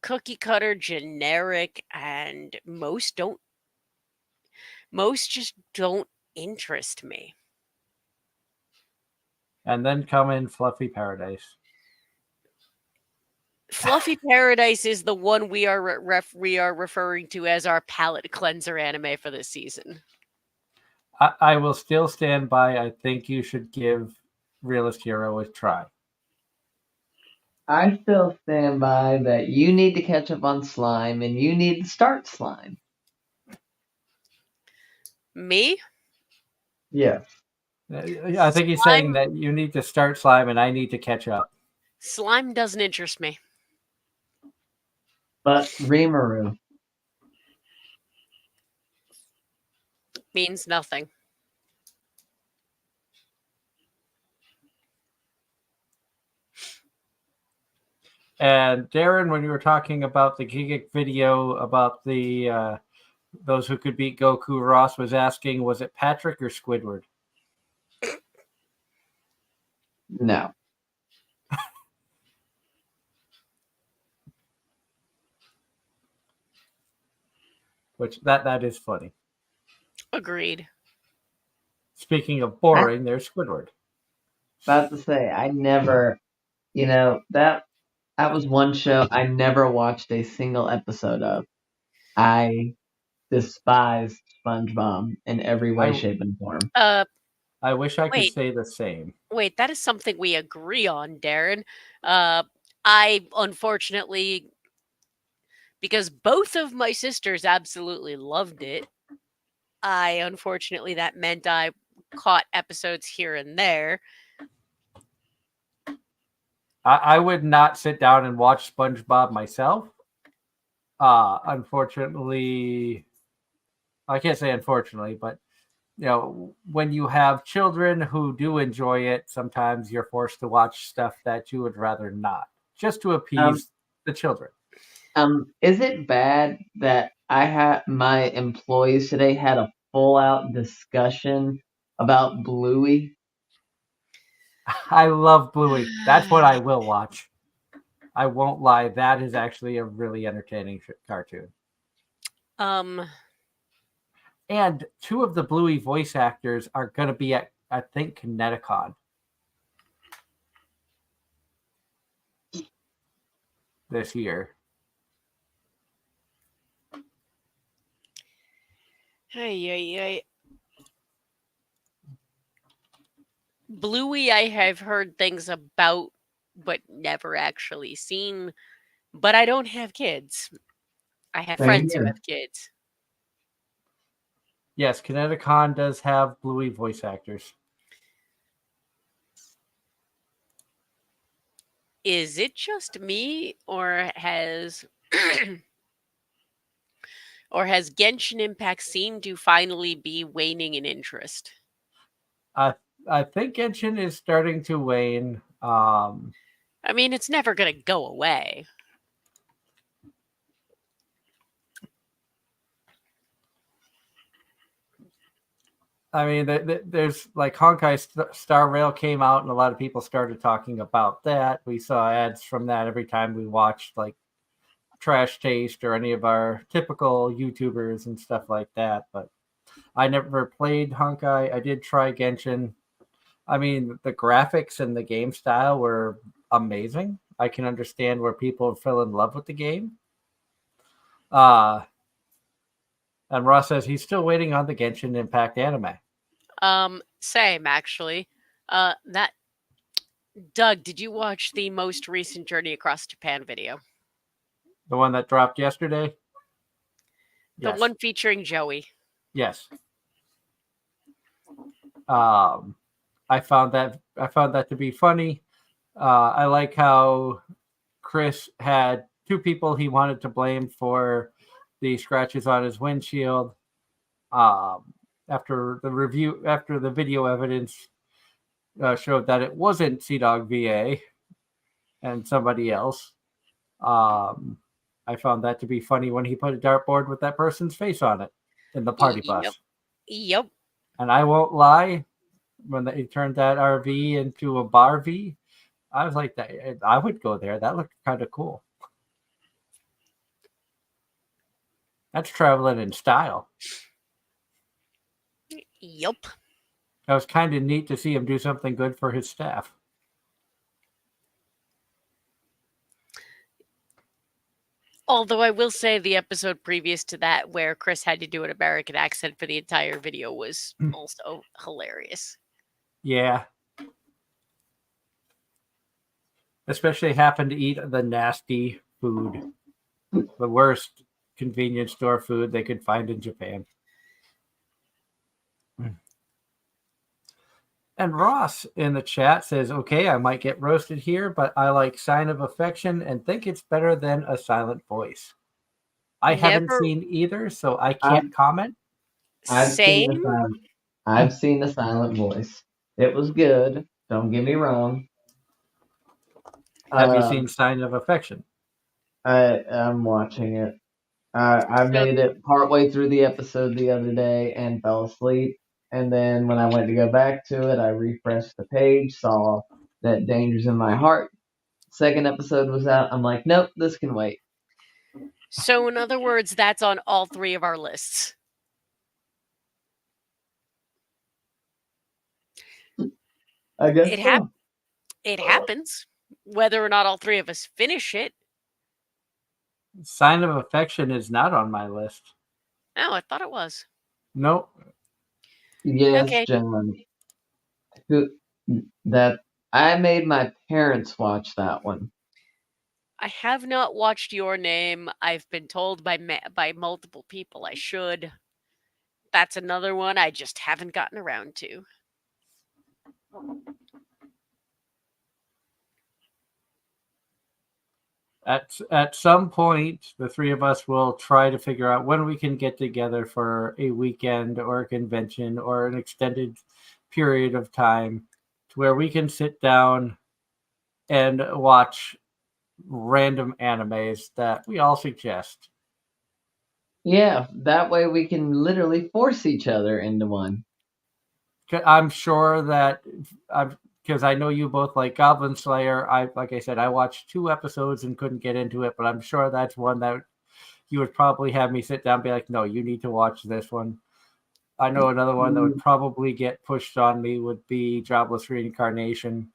cookie cutter generic, and most just don't interest me. And then come in Fluffy Paradise. Fluffy Paradise is the one we are referring to as our palate cleanser anime for this season. I will still stand by. I think you should give Realist Hero a try. I still stand by that you need to catch up on Slime and you need to start Slime. Me? Yes. I think he's saying that you need to start Slime and I need to catch up. Slime doesn't interest me. But Rimuru. Means nothing. And Darren, when you were talking about the Gigic video about the those who could beat Goku, Ross was asking, was it Patrick or Squidward? No. Which that is funny. Agreed. Speaking of boring, there's Squidward. About to say, I never, that was one show I never watched a single episode of. I despised SpongeBob in every way, shape, and form. I wish I could Wait. say the same. Wait, that is something we agree on, Darren. I unfortunately, because both of my sisters absolutely loved it, that meant I caught episodes here and there. I would not sit down and watch SpongeBob myself. Unfortunately, I can't say unfortunately, but when you have children who do enjoy it, sometimes you're forced to watch stuff that you would rather not, just to appease the children. Is it bad that my employees today had a full out discussion about Bluey? I love Bluey. That's what I will watch. I won't lie. That is actually a really entertaining cartoon. And 2 of the Bluey voice actors are going to be at, I think, Kineticon this year. Hey. Bluey, I have heard things about, but never actually seen. But I don't have kids. I have Same friends who here. have kids. Yes, Kineticon does have Bluey voice actors. Is it just me, or has Genshin Impact seemed to finally be waning in interest? I think Genshin is starting to wane. I mean, it's never going to go away. I mean, there's like Honkai Star Rail came out, and a lot of people started talking about that. We saw ads from that every time we watched like Trash Taste or any of our typical YouTubers and stuff like that. But I never played Honkai. I did try Genshin. I mean, the graphics and the game style were amazing. I can understand where people fell in love with the game. And Ross says he's still waiting on the Genshin Impact anime. Same actually. That Doug, did you watch the most recent Journey Across Japan video? The one that dropped yesterday? The Yes. one featuring Joey. Yes. I found that to be funny. I like how Chris had two people he wanted to blame for the scratches on his windshield. After the video evidence showed that it wasn't Sea Dog VA and somebody else. I found that to be funny when he put a dartboard with that person's face on it in the party bus. Yep. And I won't lie, when they turned that RV into a bar V, I was like, I would go there. That looked kind of cool. That's traveling in style. Yep. That was kind of neat to see him do something good for his staff. Although I will say the episode previous to that, where Chris had to do an American accent for the entire video, was also hilarious. Yeah. Especially happened to eat the nasty food. The worst convenience store food they could find in Japan. And Ross in the chat says, okay, I might get roasted here, but I like Sign of Affection and think it's better than A Silent Voice. I haven't seen either, so I can't comment. I've seen the Silent Voice. It was good. Don't get me wrong. Have you seen Sign of Affection? I'm watching it. I made it partway through the episode the other day and fell asleep. And then when I went to go back to it, I refreshed the page, saw that Danger's in My Heart. Second episode was out. I'm like, nope, this can wait. So, in other words, that's on all three of our lists. I guess it happens. Whether or not all three of us finish it. Sign of Affection is not on my list. Oh, I thought it was. Nope. Yes, okay. John. I made my parents watch that one. I have not watched Your Name. I've been told by multiple people I should. That's another one I just haven't gotten around to. At some point, the three of us will try to figure out when we can get together for a weekend or a convention or an extended period of time to where we can sit down and watch random animes that we all suggest. Yeah, that way we can literally force each other into one. I'm sure that because I know you both like Goblin Slayer. Like I said, I watched 2 episodes and couldn't get into it, but I'm sure that's one that you would probably have me sit down and be like, no, you need to watch this one. I know another one that would probably get pushed on me would be Jobless Reincarnation.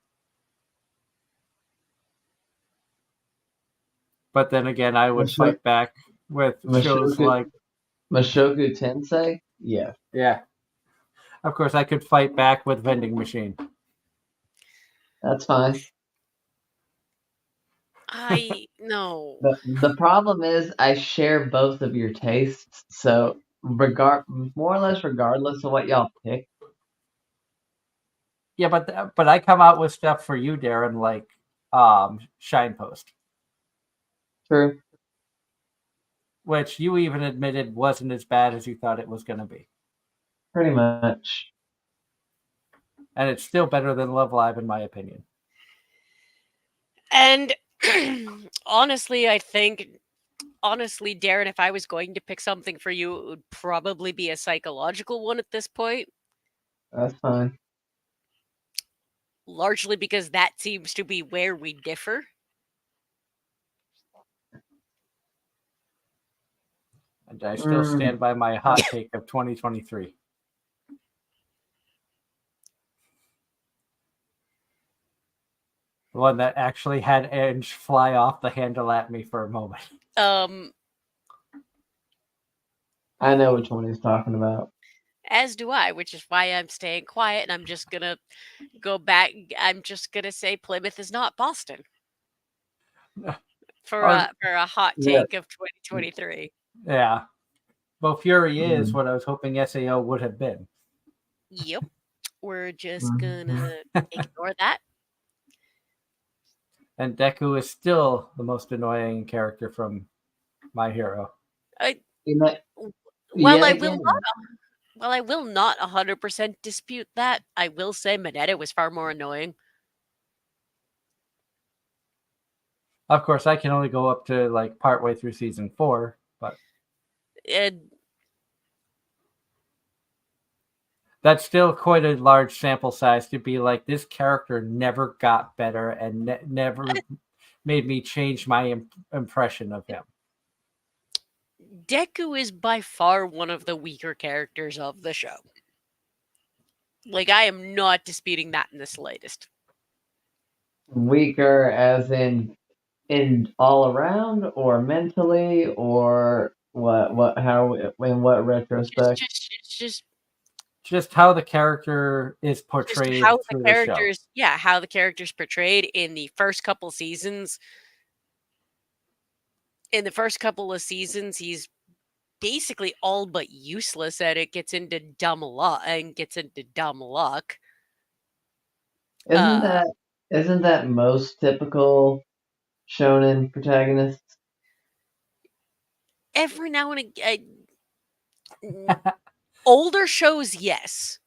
But then again, I would fight back with shows like Mushoku Tensei. Yeah. Yeah. Of course, I could fight back with Vending Machine. That's fine. I no. The problem is I share both of your tastes, so more or less regardless of what y'all pick. Yeah, but I come out with stuff for you, Darren, like Shine Post, True. which you even admitted wasn't as bad as you thought it was going to be, Pretty much. and it's still better than Love Live in my opinion. And honestly, Darren, if I was going to pick something for you, it would probably be a psychological one at this point, That's fine. largely because that seems to be where we differ. And I still stand by my hot take of 2023. The one that actually had Edge fly off the handle at me for a moment. I know which one he's talking about. As do I, which is why I'm staying quiet, and I'm just gonna go back. I'm just gonna say Plymouth is not Boston for a hot Yeah. take of 2023. Yeah. Well, Fury is Mhm. what I was hoping SAO would have been. Yep, we're just gonna ignore that. And Deku is still the most annoying character from My Hero. Well, Yet I again, will not. Well, I will not 100% dispute that. I will say Mineta was far more annoying. Of course, I can only go up to like partway through season 4, but And that's still quite a large sample size to be like, this character never got better and never made me change my impression of him. Deku is by far one of the weaker characters of the show. Like, I am not disputing that in the slightest. weaker as in all around or mentally or what how in what retrospect? It's Just how the character is just portrayed how the through the show. characters, yeah, how the characters portrayed in the first couple seasons. In the first couple of seasons, he's basically all but useless and it gets into dumb luck. Isn't that most typical shonen protagonists? Every now and again, older shows, yes.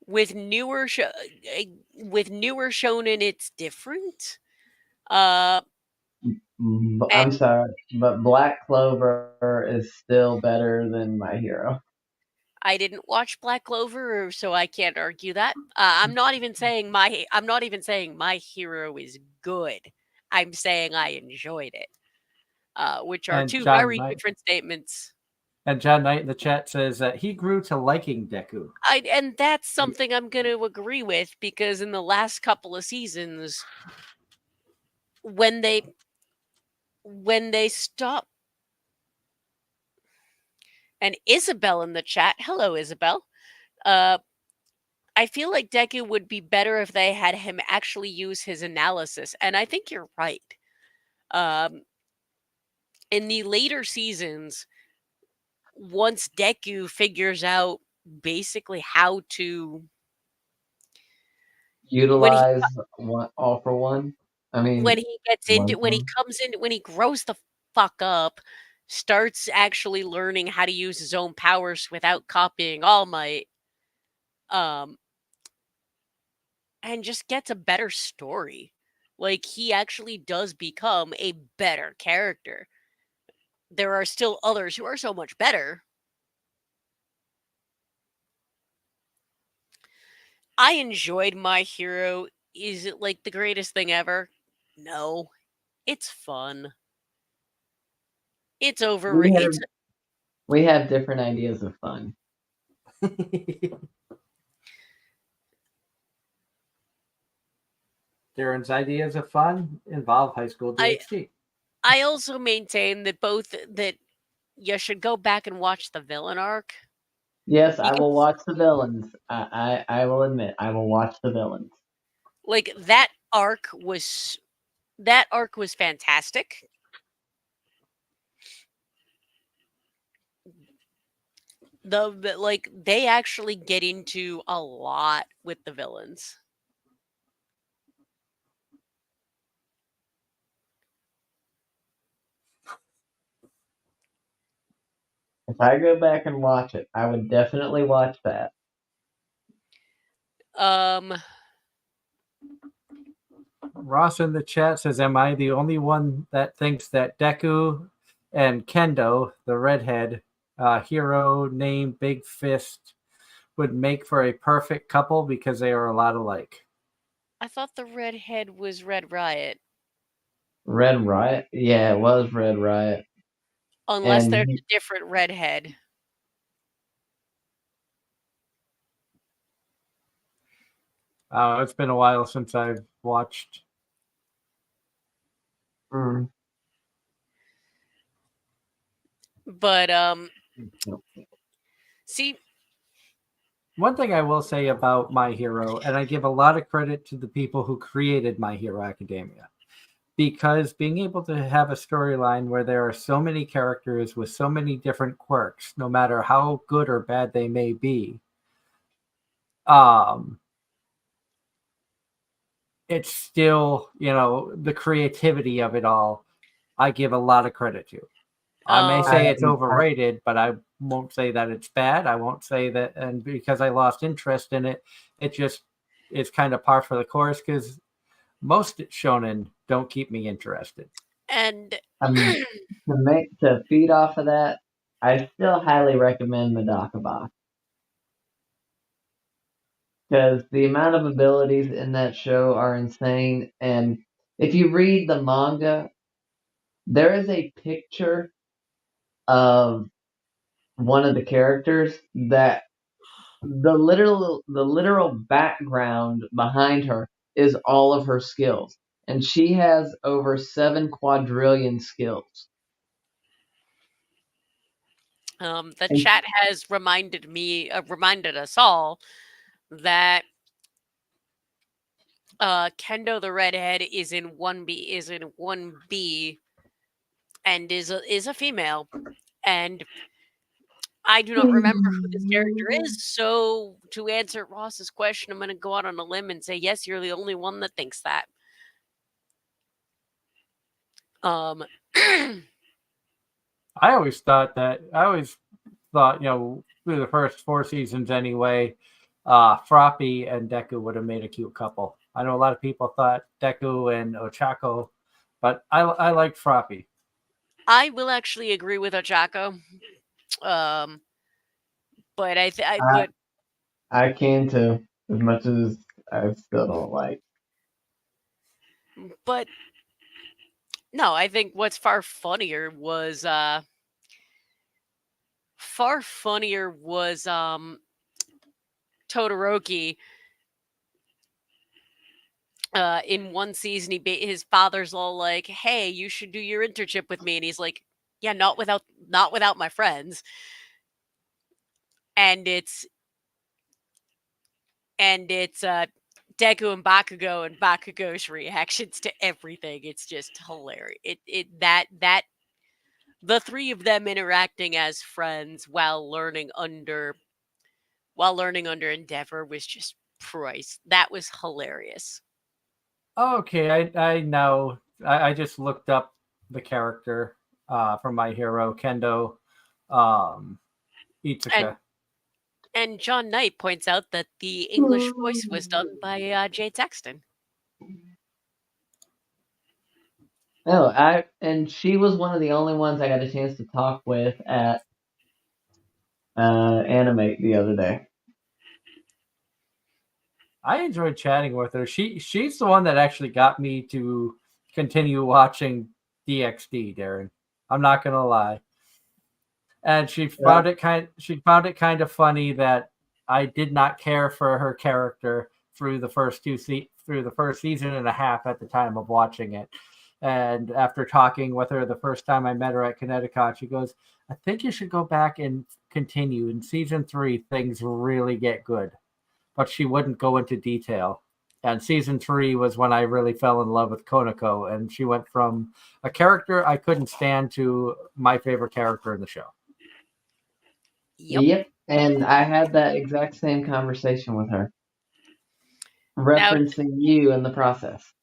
With newer shonen, it's different. I'm sorry, but Black Clover is still better than My Hero. I didn't watch Black Clover, so I can't argue that. I'm not even saying my hero is good. I'm saying I enjoyed it, which are And two John very Knight, different statements. and John Knight in the chat says that he grew to liking Deku. And that's something I'm going to agree with because in the last couple of seasons, when they stop, and Isabel in the chat, hello Isabel. I feel like Deku would be better if they had him actually use his analysis, and I think you're right. In the later seasons, once Deku figures out basically how to when he Utilize one all for one. I mean, one for when he one. comes in when he grows the fuck up, starts actually learning how to use his own powers without copying All Might, um, and just gets a better story. Like he actually does become a better character. There are still others who are so much better. I enjoyed My Hero. Is it like the greatest thing ever? No. It's fun. It's over. We have It's we have different ideas of fun. Darren's ideas of fun involve high school DxD. I also maintain that you should go back and watch the villain arc. Yes, I Because will watch the villains. I will admit I will watch the villains. like that arc was that arc was fantastic. Like they actually get into a lot with the villains. If I go back and watch it, I would definitely watch that. Um, Ross in the chat says, "Am I the only one that thinks that Deku and Kendo, the redhead hero named Big Fist, would make for a perfect couple because they are a lot alike?" I thought the redhead was Red Riot, Red Riot? Yeah, it was Red Riot. unless And there's a different redhead. It's been a while since I've watched. But see, One thing I will say about My Hero, and I give a lot of credit to the people who created My Hero Academia, because being able to have a storyline where there are so many characters with so many different quirks, no matter how good or bad they may be, it's still, the creativity of it all, I give a lot of credit to. I may say it's overrated, but I won't say that it's bad. I won't say that, and because I lost interest in it, it just is kind of par for the course because most shonen don't keep me interested. and to feed off of that, I still highly recommend Medaka Box. Because the amount of abilities in that show are insane. And if you read the manga, there is a picture of one of the characters that the literal background behind her is all of her skills. And she has over 7 quadrillion skills. the chat has reminded us all that Kendo the redhead is in 1B and is a female, and I do not remember who this character is. So to answer Ross's question, I'm going to go out on a limb and say yes, you're the only one that thinks that. I always thought, through the first 4 seasons anyway, Froppy and Deku would have made a cute couple. I know a lot of people thought Deku and Ochako, but I liked Froppy. I will actually agree with Ochako. But I can too, as much as I still don't like. But no, I think what's far funnier was Todoroki. In one season, his father's all like, "Hey, you should do your internship with me," and he's like, "Yeah, not without my friends." And it's Deku and Bakugo's reactions to everything. It's just hilarious. That the three of them interacting as friends while learning under Endeavor was just price. That was hilarious. Okay, I know. I just looked up the character from My Hero, Kendo Itsuka. And John Knight points out that the English voice was done by Jay Texton. No, and she was one of the only ones I got a chance to talk with at Animate the other day. I enjoyed chatting with her. She's the one that actually got me to continue watching DxD, Darren. I'm not gonna lie. And she found it kind of funny that I did not care for her character through the first season and a half at the time of watching it. And after talking with her the first time I met her at Connecticut, she goes, "I think you should go back and continue. In season 3, things really get good." But she wouldn't go into detail. And season 3 was when I really fell in love with Konako, and she went from a character I couldn't stand to my favorite character in the show. Yep. And I had that exact same conversation with her, Now, referencing you in the process.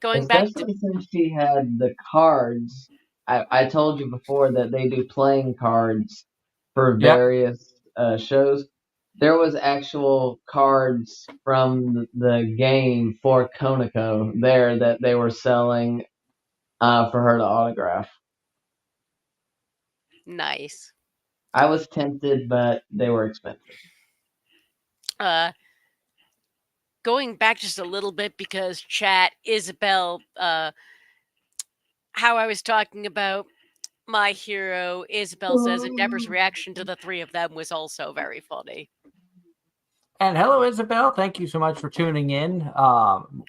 going back to Especially since she had the cards. I told you before that they do playing cards for Yep. various shows. There was actual cards from the game for Konako there that they were selling for her to autograph. nice. I was tempted, but they were expensive. Going back just a little bit because chat, Isabel, how I was talking about My Hero, Isabel says, and Deborah's reaction to the three of them was also very funny. And hello, Isabel. Thank you so much for tuning in.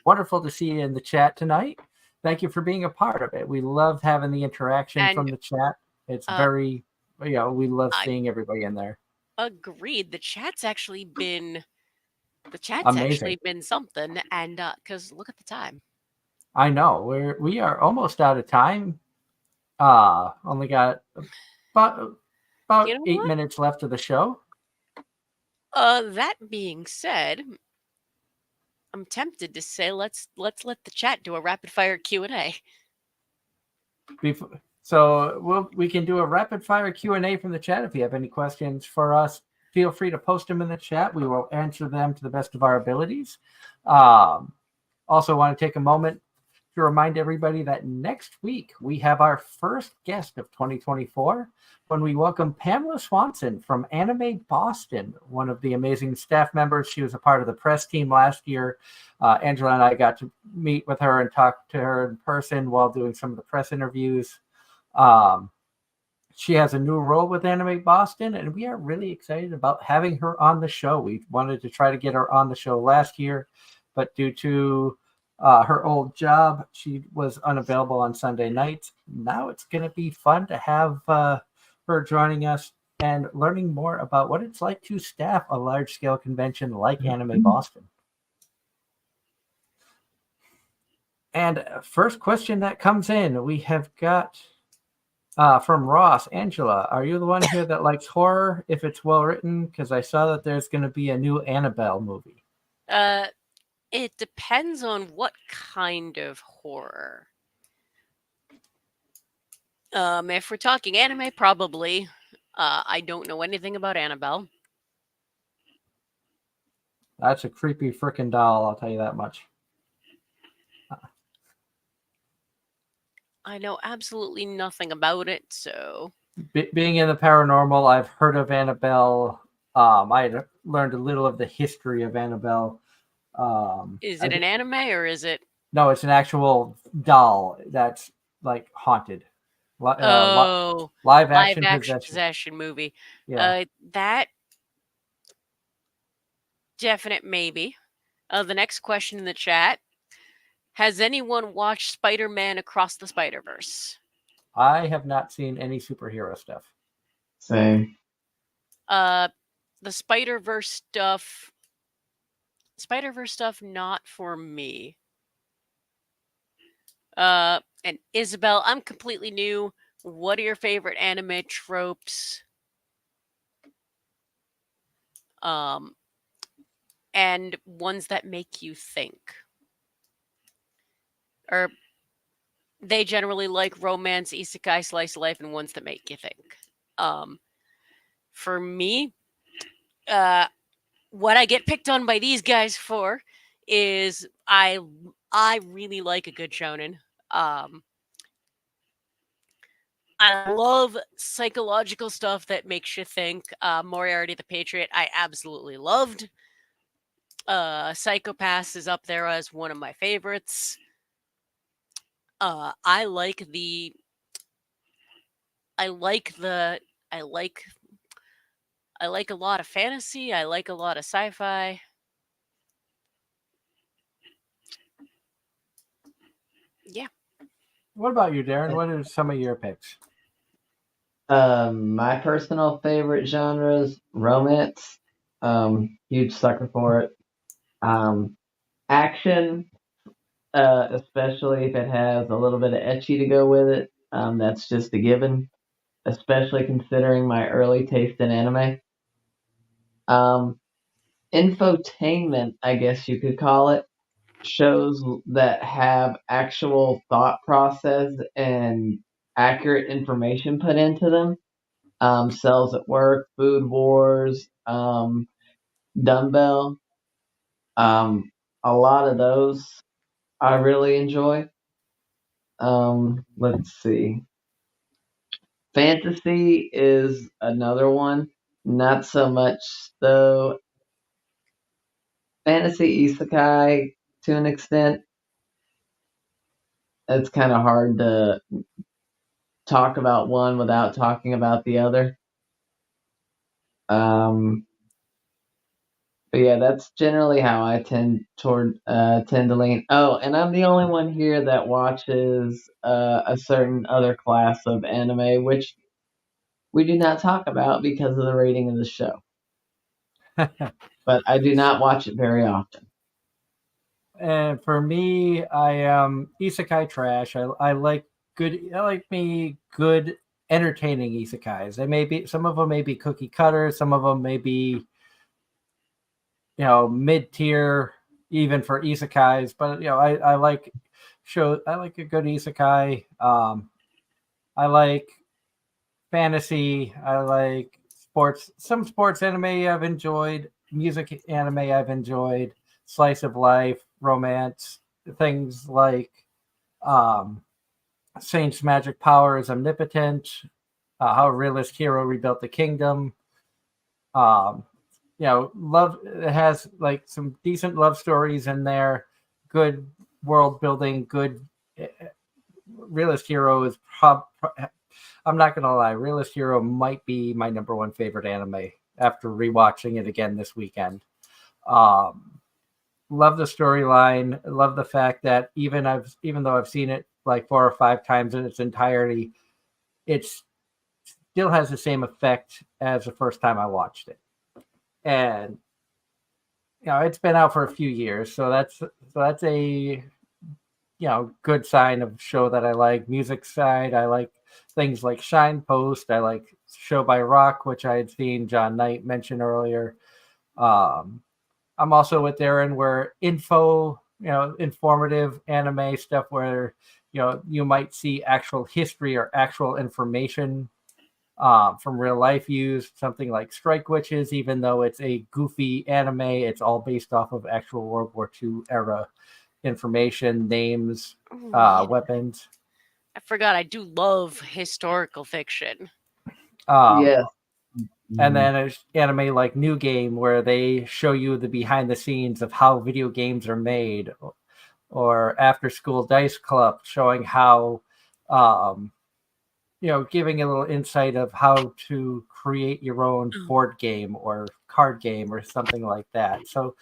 Wonderful to see you in the chat tonight. Thank you for being a part of it. We love having the interaction And, from the chat. It's very, we love I- seeing everybody in there. Agreed. The chat's actually been Amazing. something, and because look at the time. I know we are almost out of time. Only got about You know 8 what? minutes left of the show. That being said, I'm tempted to say let's let the chat do a rapid fire Q&A. So we can do a rapid fire Q&A from the chat. If you have any questions for us, feel free to post them in the chat. We will answer them to the best of our abilities. Also want to take a moment to remind everybody that next week we have our first guest of 2024 when we welcome Pamela Swanson from Anime Boston, one of the amazing staff members. She was a part of the press team last year. Angela and I got to meet with her and talk to her in person while doing some of the press interviews. She has a new role with Anime Boston, and we are really excited about having her on the show. We wanted to try to get her on the show last year, but due to her old job, she was unavailable on Sunday nights. Now it's going to be fun to have her joining us and learning more about what it's like to staff a large-scale convention like Anime Boston. And first question that comes in, we have got from Ross. Angela, are you the one here that likes horror if it's well written? Because I saw that there's going to be a new Annabelle movie. It depends on what kind of horror. If we're talking anime, probably. I don't know anything about Annabelle. That's a creepy freaking doll, I'll tell you that much. I know absolutely nothing about it, so... Being in the paranormal, I've heard of Annabelle. I had learned a little of the history of Annabelle. Is it an anime or is it... No, it's an actual doll that's like haunted. Live action possession movie. Yeah. That definite maybe. The next question in the chat: has anyone watched Spider-Man Across the Spider-Verse? I have not seen any superhero stuff. Same. The Spider-Verse stuff, not for me. And Isabel, I'm completely new. What are your favorite anime tropes? And ones that make you think. Or they generally like romance, isekai, slice of life, and ones that make you think. For me, what I get picked on by these guys for is I really like a good shonen. I love psychological stuff that makes you think. Moriarty the Patriot, I absolutely loved. Psychopaths is up there as one of my favorites. I like a lot of fantasy. I like a lot of sci-fi. Yeah. What about you, Darren? What are some of your picks? My personal favorite genres: romance, Huge sucker for it. Action, especially if it has a little bit of ecchi to go with it. That's just a given, especially considering my early taste in anime. Um, Infotainment, I guess you could call it, shows that have actual thought process and accurate information put into them. Cells at Work, Food Wars, Dumbbell. A lot of those I really enjoy. Let's see. Fantasy is another one. Not so much though. Fantasy isekai to an extent. It's kind of hard to talk about one without talking about the other. Um, but yeah, that's generally how I tend to lean. Oh, and I'm the only one here that watches a certain other class of anime, which we do not talk about because of the rating of the show. But I do not watch it very often. And for me, I am isekai trash. I like good. I like me good, entertaining isekais. They may be some of them may be cookie cutter. Some of them may be mid tier, even for isekais. But I like show. I like a good isekai. I like fantasy. I like sports. Some sports anime I've enjoyed. Music anime I've enjoyed. Slice of life, romance, things like um, Saint's magic power is omnipotent. How a realist hero rebuilt the kingdom. Um, love. It has like some decent love stories in there. Good world building. Good realist hero is I'm not gonna lie, Realist Hero might be my number one favorite anime after rewatching it again this weekend. Um, love the storyline. Love the fact that even though I've seen it like 4 or 5 times in its entirety, it still has the same effect as the first time I watched it. And it's been out for a few years, so that's a good sign of show that I like. Music side, I like things like Shine Post. I like Show by Rock, which I had seen John Knight mention earlier. Um, I'm also with Darren where informative anime stuff where you might see actual history or actual information from real life used. Something like Strike Witches, even though it's a goofy anime, it's all based off of actual World War II era information, names, Ooh, yeah. weapons. I forgot I do love historical fiction. Yes. And then there's anime like New Game, where they show you the behind the scenes of how video games are made, or After School Dice Club, showing how, giving a little insight of how to create your own board game or card game or something like that. So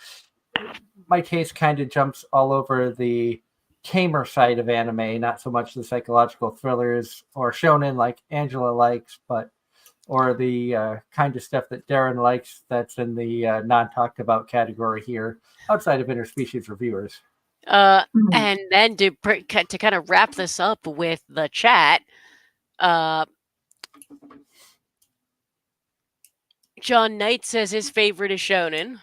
my taste kind of jumps all over the tamer side of anime, not so much the psychological thrillers or shonen like Angela likes, but or the kind of stuff that Darren likes that's in the non-talked about category here outside of interspecies reviewers. And then to kind of wrap this up with the chat, John Knight says his favorite is shonen.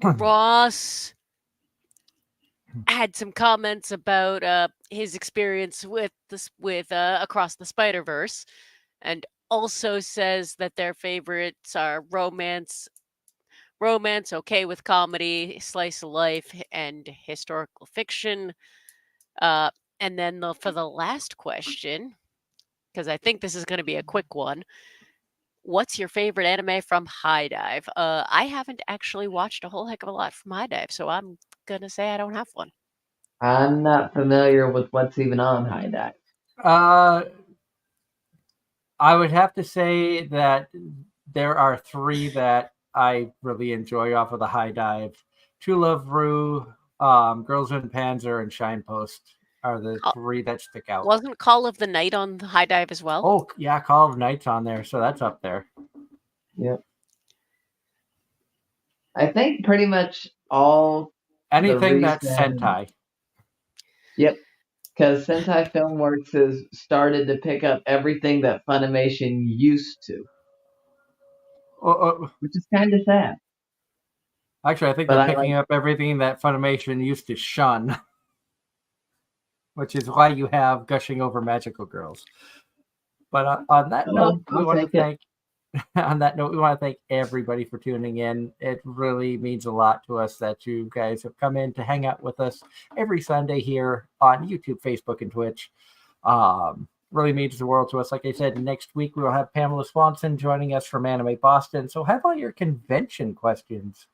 Ross had some comments about his experience with this with Across the Spider-Verse, and also says that their favorites are romance, okay with comedy, slice of life, and historical fiction. And then for the last question, because I think this is going to be a quick one. What's your favorite anime from High Dive? I haven't actually watched a whole heck of a lot from High Dive, so I'm gonna say I don't have one. I'm not familiar with what's even on High Dive. I would have to say that there are 3 that I really enjoy off of the High Dive. True Love Rue, Girls in Panzer, and Shine Post are the 3 that stick out. Wasn't Call of the Night on the High Dive as well? Oh, yeah, Call of Night's on there, so that's up there. Yep. I think pretty much all Anything that's recent. Sentai. Yep. Because Sentai Filmworks has started to pick up everything that Funimation used to, which is kind of sad. Actually, I think But they're I picking like. up everything that Funimation used to shun, which is why you have gushing over magical girls. But on that note, Well, we I'll want to take it. thank. On that note, we want to thank everybody for tuning in. It really means a lot to us that you guys have come in to hang out with us every Sunday here on YouTube, Facebook, and Twitch. Really means the world to us. Like I said, next week we will have Pamela Swanson joining us from Anime Boston. So have all your convention questions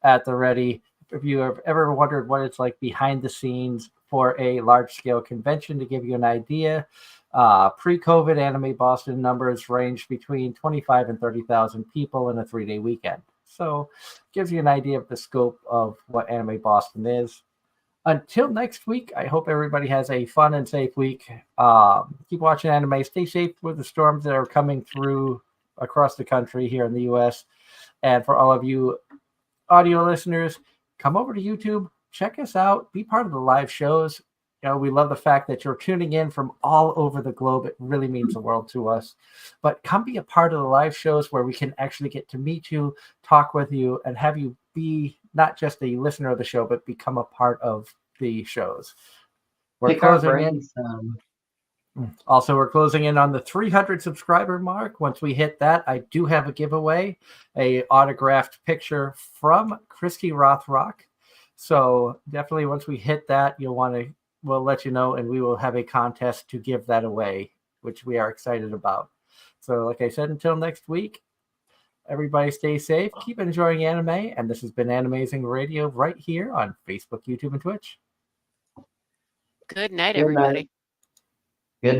at the ready. If you have ever wondered what it's like behind the scenes for a large scale convention, to give you an idea, pre-COVID Anime Boston numbers range between 25 and 30,000 people in a 3-day weekend. So gives you an idea of the scope of what Anime Boston is. Until next week, I hope everybody has a fun and safe week. Keep watching anime. Stay safe with the storms that are coming through across the country here in the U.S. And for all of you audio listeners, come over to YouTube, check us out, be part of the live shows. We love the fact that you're tuning in from all over the globe. It really means the world to us. But come be a part of the live shows where we can actually get to meet you, talk with you, and have you be not just a listener of the show, but become a part of the shows. We're Pick our closing in. brains some. Also, we're closing in on the 300 subscriber mark. Once we hit that, I do have a giveaway, a autographed picture from Christy Rothrock. So definitely once we hit that, we'll let you know, and we will have a contest to give that away, which we are excited about. So like I said, until next week, everybody stay safe, keep enjoying anime, and this has been Anime-Zing Radio right here on Facebook, YouTube, and Twitch. Good night, Good night. everybody. Good night.